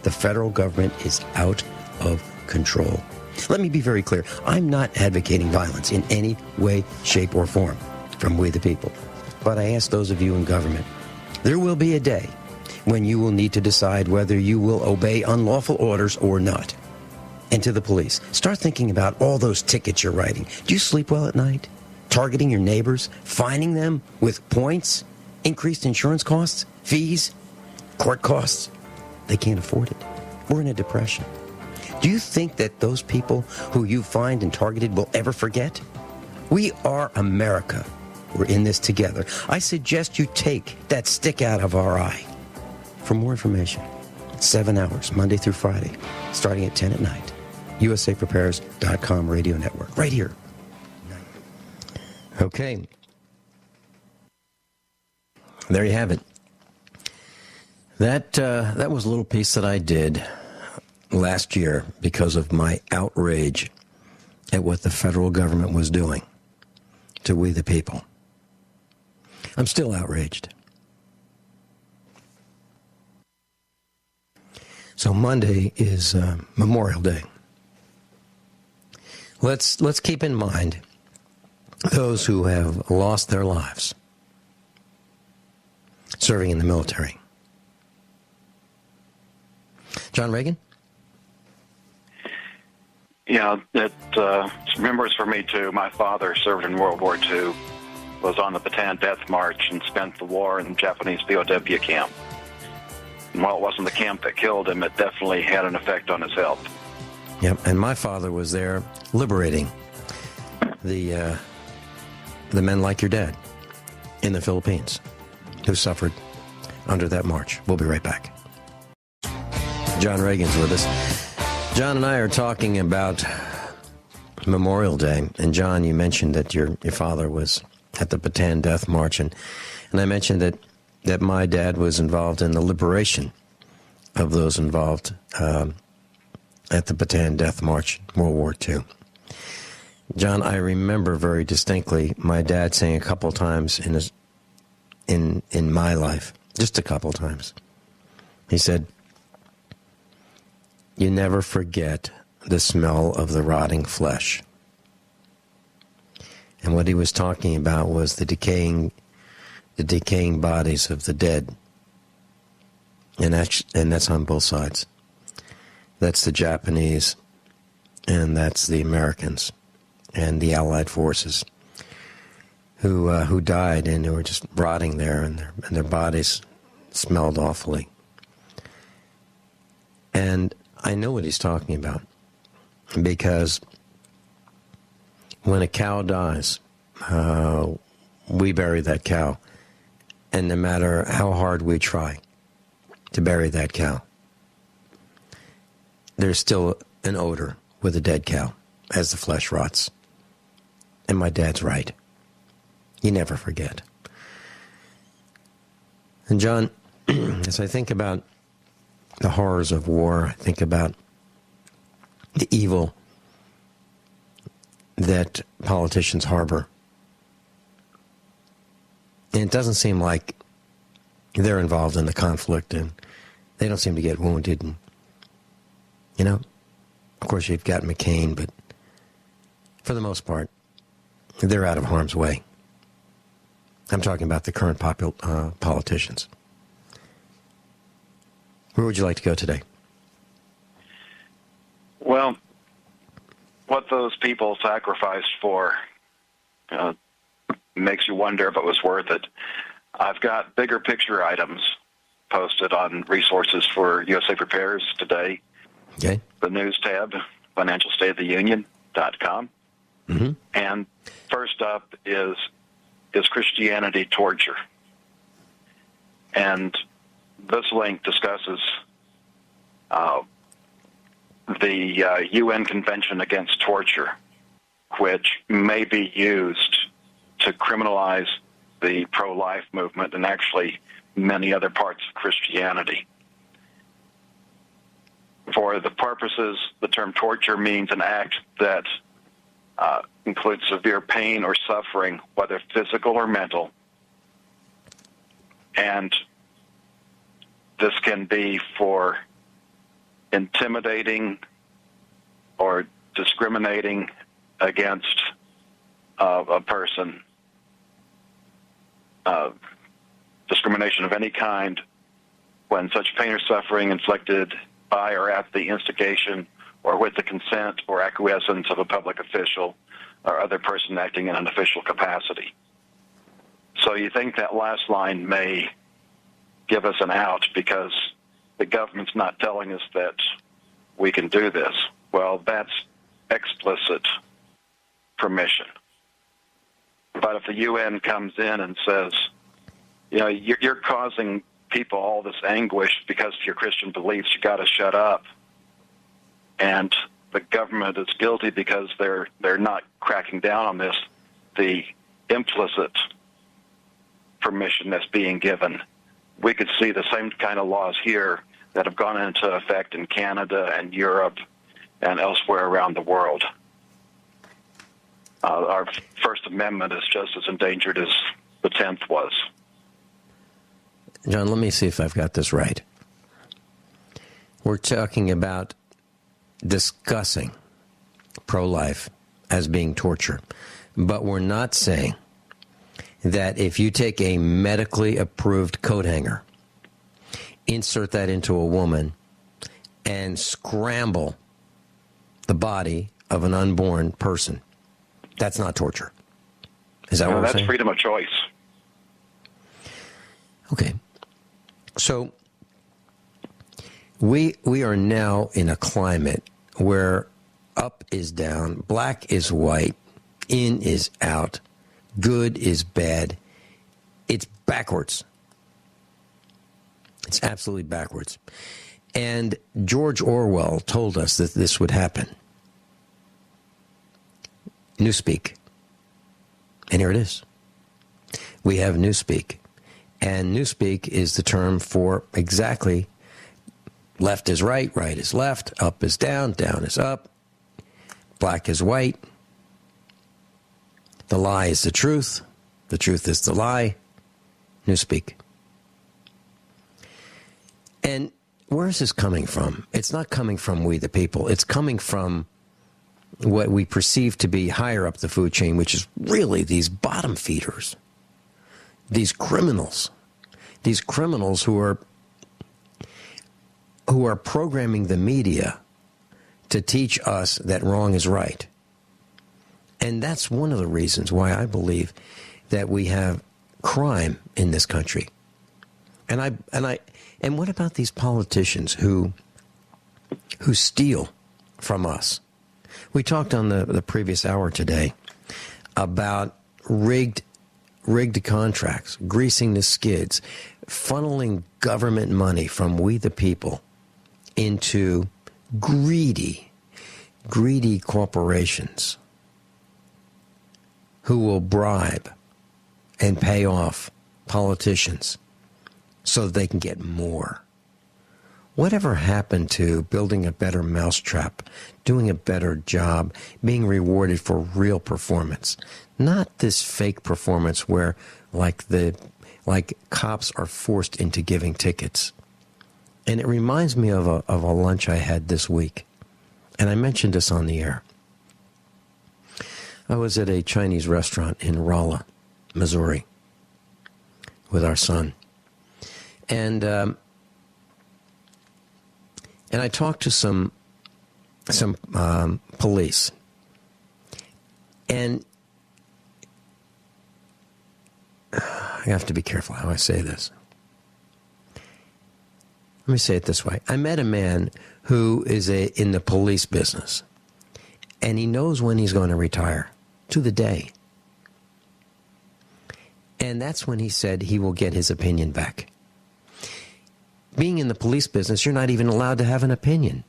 The federal government is out of control. Let me be very clear. I'm not advocating violence in any way, shape, or form from we the people. But I ask those of you in government, there will be a day when you will need to decide whether you will obey unlawful orders or not. And to the police, start thinking about all those tickets you're writing. Do you sleep well at night? Targeting your neighbors? Fining them with points? Increased insurance costs? Fees? Court costs? They can't afford it. We're in a depression. Do you think that those people who you fined and targeted will ever forget? We are America. We're in this together. I suggest you take that stick out of our eye. For more information, 7 hours, Monday through Friday, starting at 10 at night. USAPrepares.com radio network, right here. Okay. There you have it. That was a little piece that I did last year because of my outrage at what the federal government was doing to we the people. I'm still outraged. So Monday is Memorial Day. Let's keep in mind those who have lost their lives serving in the military. John Ragan? Yeah, it remembers for me, too. My father served in World War II, was on the Bataan Death March, and spent the war in the Japanese POW camp. And while it wasn't the camp that killed him, it definitely had an effect on his health. Yep, and my father was there liberating the men like your dad in the Philippines who suffered under that march. We'll be right back. John Reagan's with us. John and I are talking about Memorial Day. And John, you mentioned that your father was at the Bataan Death March. And I mentioned that my dad was involved in the liberation of those involved at the Bataan Death March, World War II. John, I remember very distinctly my dad saying a couple times in my life, just a couple times, he said, "You never forget the smell of the rotting flesh." And what he was talking about was the decaying bodies of the dead. And that's on both sides. That's the Japanese, and that's the Americans, and the Allied forces who died and who were just rotting there, and their bodies smelled awfully. And I know what he's talking about, because when a cow dies we bury that cow. And no matter how hard we try to bury that cow, there's still an odor with a dead cow as the flesh rots. And my dad's right. You never forget. And John, as I think about the horrors of war, I think about the evil that politicians harbor. And it doesn't seem like they're involved in the conflict, and they don't seem to get wounded. And, of course, you've got McCain, but for the most part, they're out of harm's way. I'm talking about the current politicians. Where would you like to go today? Well, what those people sacrificed for makes you wonder if it was worth it. I've got bigger picture items posted on resources for USA Prepares today. Okay. The news tab, financialstateoftheunion.com. Mm-hmm. And first up is Christianity torture? And this link discusses the UN Convention Against Torture, which may be used to criminalize the pro-life movement and actually many other parts of Christianity. For the purposes, the term torture means an act that includes severe pain or suffering, whether physical or mental. And this can be for intimidating or discriminating against a person, discrimination of any kind, when such pain or suffering inflicted by or at the instigation or with the consent or acquiescence of a public official or other person acting in an official capacity. So you think that last line may give us an out because the government's not telling us that we can do this. Well, that's explicit permission. But if the UN comes in and says, you're causing people all this anguish because of your Christian beliefs, you got to shut up, and the government is guilty because they're not cracking down on this, the implicit permission that's being given, we could see the same kind of laws here that have gone into effect in Canada and Europe and elsewhere around the world. Our First Amendment is just as endangered as the 10th was. John, let me see if I've got this right. We're talking about discussing pro-life as being torture, but we're not saying that if you take a medically approved coat hanger, insert that into a woman, and scramble the body of an unborn person, that's not torture. Is that what we're that's saying? Freedom of choice. Okay. So we are now in a climate where up is down, black is white, in is out, good is bad. It's backwards. It's absolutely backwards. And George Orwell told us that this would happen. Newspeak. And here it is. We have Newspeak. And Newspeak is the term for exactly left is right, right is left, up is down, down is up, black is white. The lie is the truth is the lie. Newspeak. And where is this coming from? It's not coming from we the people. It's coming from what we perceive to be higher up the food chain, which is really these bottom feeders, these criminals who are programming the media to teach us that wrong is right. And that's one of the reasons why I believe that we have crime in this country. And what about these politicians who steal from us? We talked on the previous hour today about rigged contracts, greasing the skids, funneling government money from we the people into greedy corporations who will bribe and pay off politicians so that they can get more. Whatever happened to building a better mousetrap, doing a better job, being rewarded for real performance? Not this fake performance where like cops are forced into giving tickets. And it reminds me of a lunch I had this week. And I mentioned this on the air. I was at a Chinese restaurant in Rolla, Missouri, with our son. And I talked to some police. And I have to be careful how I say this. Let me say it this way. I met a man who is in the police business, and he knows when he's going to retire, to the day. And that's when he said he will get his opinion back. Being in the police business, you're not even allowed to have an opinion.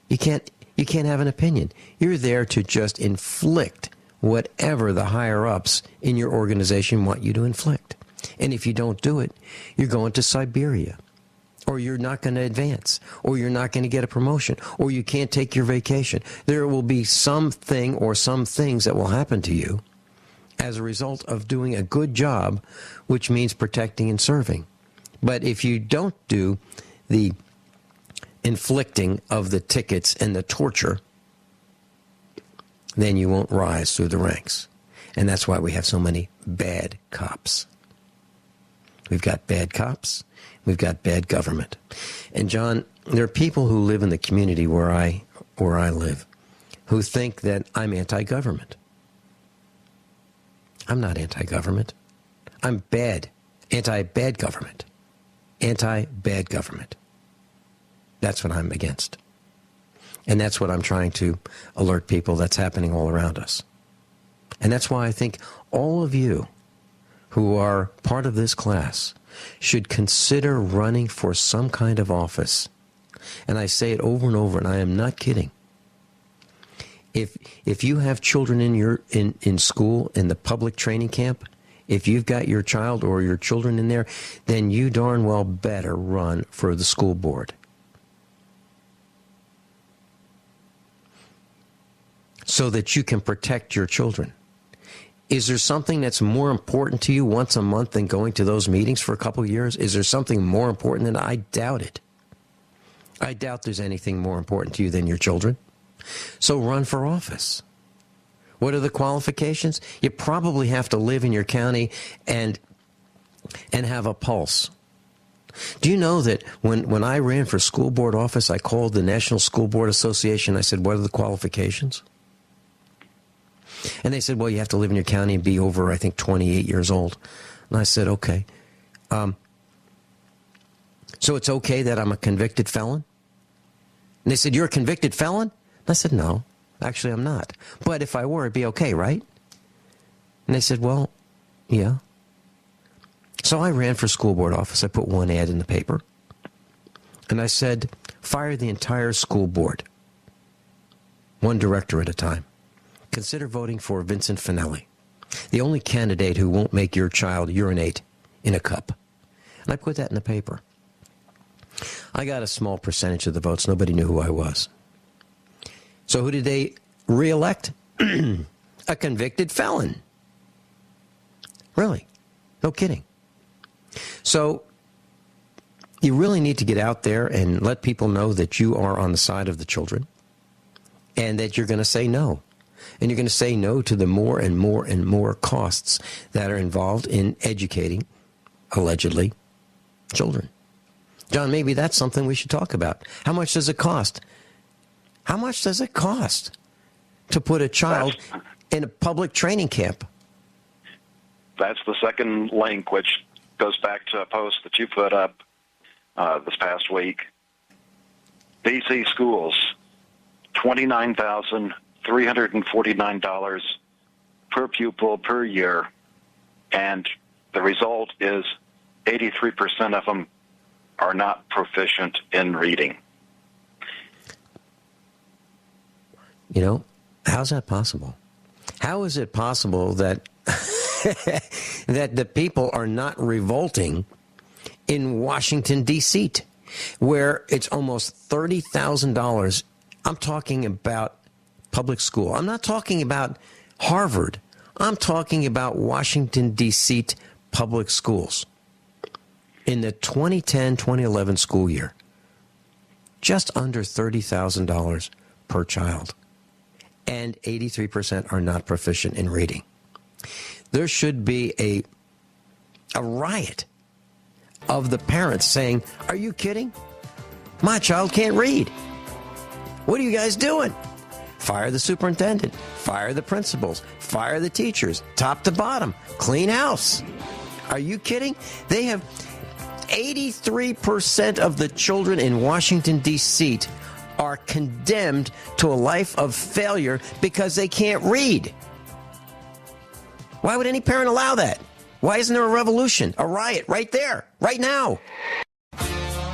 You can't have an opinion. You're there to just inflict whatever the higher-ups in your organization want you to inflict. And if you don't do it, you're going to Siberia. Or you're not going to advance. Or you're not going to get a promotion. Or you can't take your vacation. There will be something or some things that will happen to you as a result of doing a good job, which means protecting and serving. But if you don't do the inflicting of the tickets and the torture, then you won't rise through the ranks. And that's why we have so many bad cops. We've got bad cops. We've got bad government. And John, there are people who live in the community where I live who think that I'm anti-government. I'm not anti-government. I'm bad. Anti-bad government. Anti-bad government. That's what I'm against. And that's what I'm trying to alert people that's happening all around us. And that's why I think all of you who are part of this class should consider running for some kind of office. And I say it over and over, and I am not kidding. If you have children in school, in the public training camp, if you've got your child or your children in there, then you darn well better run for the school board. So that you can protect your children. Is there something that's more important to you once a month than going to those meetings for a couple of years? Is there something more important than I doubt it? I doubt there's anything more important to you than your children. So run for office. What are the qualifications? You probably have to live in your county and have a pulse. Do you know that when I ran for school board office, I called the National School Board Association. I said, what are the qualifications? And they said, well, you have to live in your county and be over, I think, 28 years old. And I said, okay. So it's okay that I'm a convicted felon? And they said, you're a convicted felon? And I said, no, actually I'm not. But if I were, it'd be okay, right? And they said, well, yeah. So I ran for school board office. I put one ad in the paper. And I said, fire the entire school board. One director at a time. Consider voting for Vincent Finelli, the only candidate who won't make your child urinate in a cup. And I put that in the paper. I got a small percentage of the votes. Nobody knew who I was. So who did they re-elect? A convicted felon. Really? No kidding. So you really need to get out there and let people know that you are on the side of the children and that you're going to say no. And you're going to say no to the more and more and more costs that are involved in educating, allegedly, children. John, maybe that's something we should talk about. How much does it cost? How much does it cost to put a child in a public training camp? That's the second link, which goes back to a post that you put up this past week. BC schools, $29,349 per pupil per year, and the result is 83% of them are not proficient in reading. You know, how's that possible? How is it possible that that the people are not revolting in Washington, D.C., where it's almost $30,000? I'm talking about public school. I'm not talking about Harvard. I'm talking about Washington, D.C. public schools. In the 2010-2011 school year, just under $30,000 per child. And 83% are not proficient in reading. There should be a riot of the parents saying, "Are you kidding? My child can't read. What are you guys doing?" Fire the superintendent, fire the principals, fire the teachers, top to bottom, clean house. Are you kidding? They have 83% of the children in Washington, D.C. are condemned to a life of failure because they can't read. Why would any parent allow that? Why isn't there a revolution, a riot right there, right now?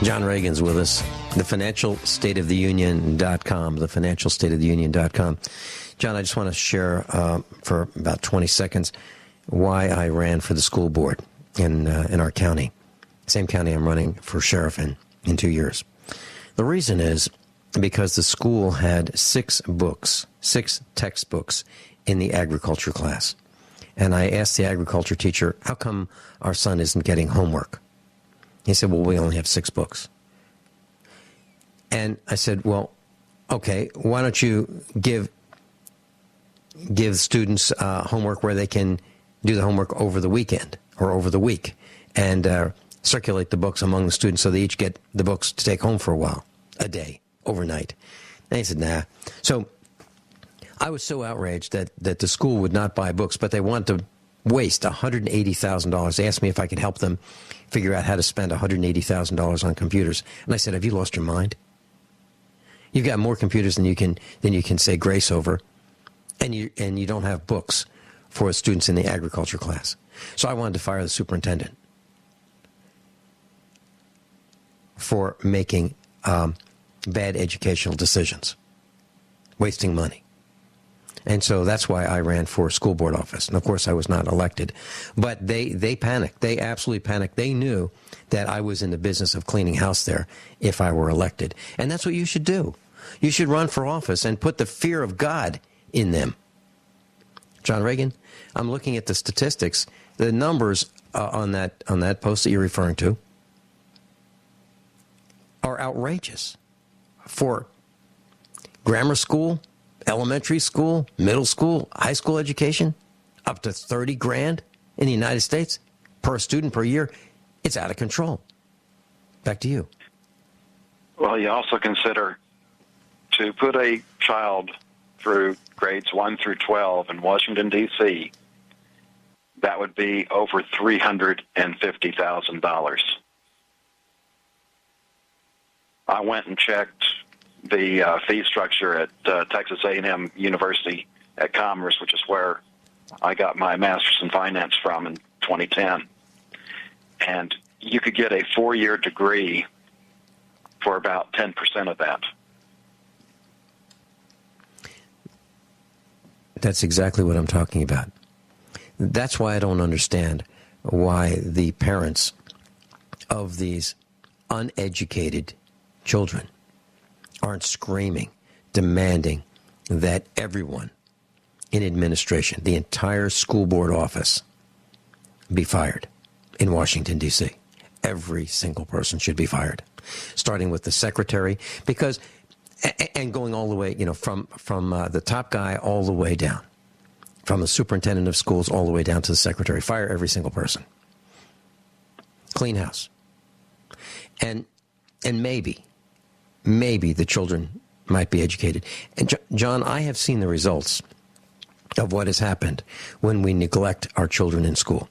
John Ragan's with us, thefinancialstateoftheunion.com, thefinancialstateoftheunion.com. John, I just want to share for about 20 seconds why I ran for the school board in our county. Same county I'm running for sheriff in 2 years. The reason is because the school had 6 textbooks in the agriculture class. And I asked the agriculture teacher, how come our son isn't getting homework? He said, well, we only have 6 books. And I said, well, okay, why don't you give students homework where they can do the homework over the weekend or over the week and circulate the books among the students so they each get the books to take home for a while, a day, overnight. And he said, nah. So I was so outraged that the school would not buy books, but they wanted to waste $180,000. They asked me if I could help them figure out how to spend $180,000 on computers. And I said, have you lost your mind? You've got more computers than you can say grace over, and you don't have books for students in the agriculture class. So I wanted to fire the superintendent for making bad educational decisions, wasting money. And so that's why I ran for school board office. And of course, I was not elected. But they panicked. They absolutely panicked. They knew that I was in the business of cleaning house there if I were elected. And that's what you should do. You should run for office and put the fear of God in them. John Ragan, I'm looking at the statistics. The numbers on that post that you're referring to are outrageous. For grammar school, elementary school, middle school, high school education, up to $30,000 in the United States per student per year. It's out of control. Back to you. Well, you also consider to put a child through grades 1 through 12 in Washington, D.C., that would be over $350,000. I went and checked the fee structure at Texas A&M University at Commerce, which is where I got my master's in finance from in 2010. And you could get a 4-year degree for about 10% of that. That's exactly what I'm talking about. That's why I don't understand why the parents of these uneducated children aren't screaming, demanding that everyone in administration, the entire school board office, be fired in Washington, D.C. Every single person should be fired, starting with the secretary, because, and going all the way, from the top guy all the way down, from the superintendent of schools all the way down to the secretary. Fire every single person. Clean house. And maybe the children might be educated. And John, I have seen the results of what has happened when we neglect our children in school.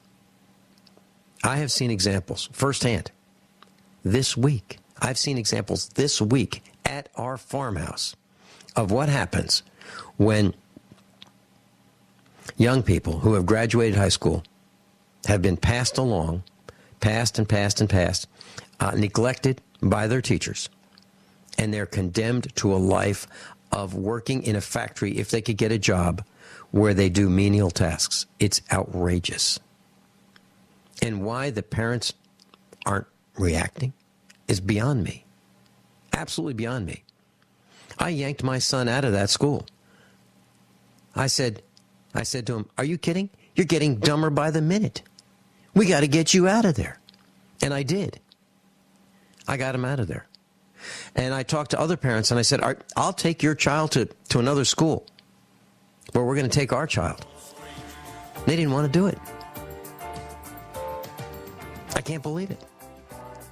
I have seen examples firsthand this week. I've seen examples this week at our farmhouse of what happens when young people who have graduated high school have been passed along, neglected by their teachers, and they're condemned to a life of working in a factory if they could get a job where they do menial tasks. It's outrageous. And why the parents aren't reacting is beyond me. Absolutely beyond me. I yanked my son out of that school. I said to him, "Are you kidding? You're getting dumber by the minute. We got to get you out of there." And I did. I got him out of there. And I talked to other parents, and I said, "I'll take your child to another school where we're going to take our child." They didn't want to do it. I can't believe it.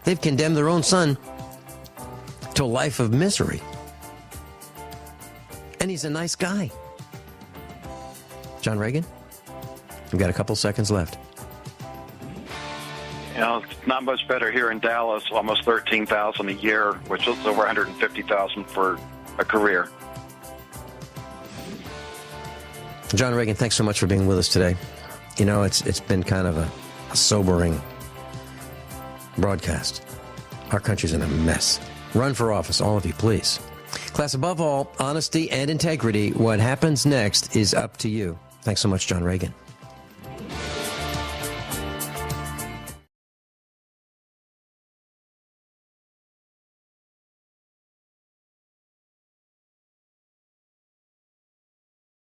They've condemned their own son to a life of misery. And he's a nice guy. John Ragan, we've got a couple seconds left. You know, it's not much better here in Dallas, almost $13,000 a year, which is over $150,000 for a career. John Ragan, thanks so much for being with us today. You know, it's been kind of a sobering broadcast. Our country's in a mess. Run for office, all of you, please. Class, above all, honesty and integrity. What happens next is up to you. Thanks so much, John Ragan.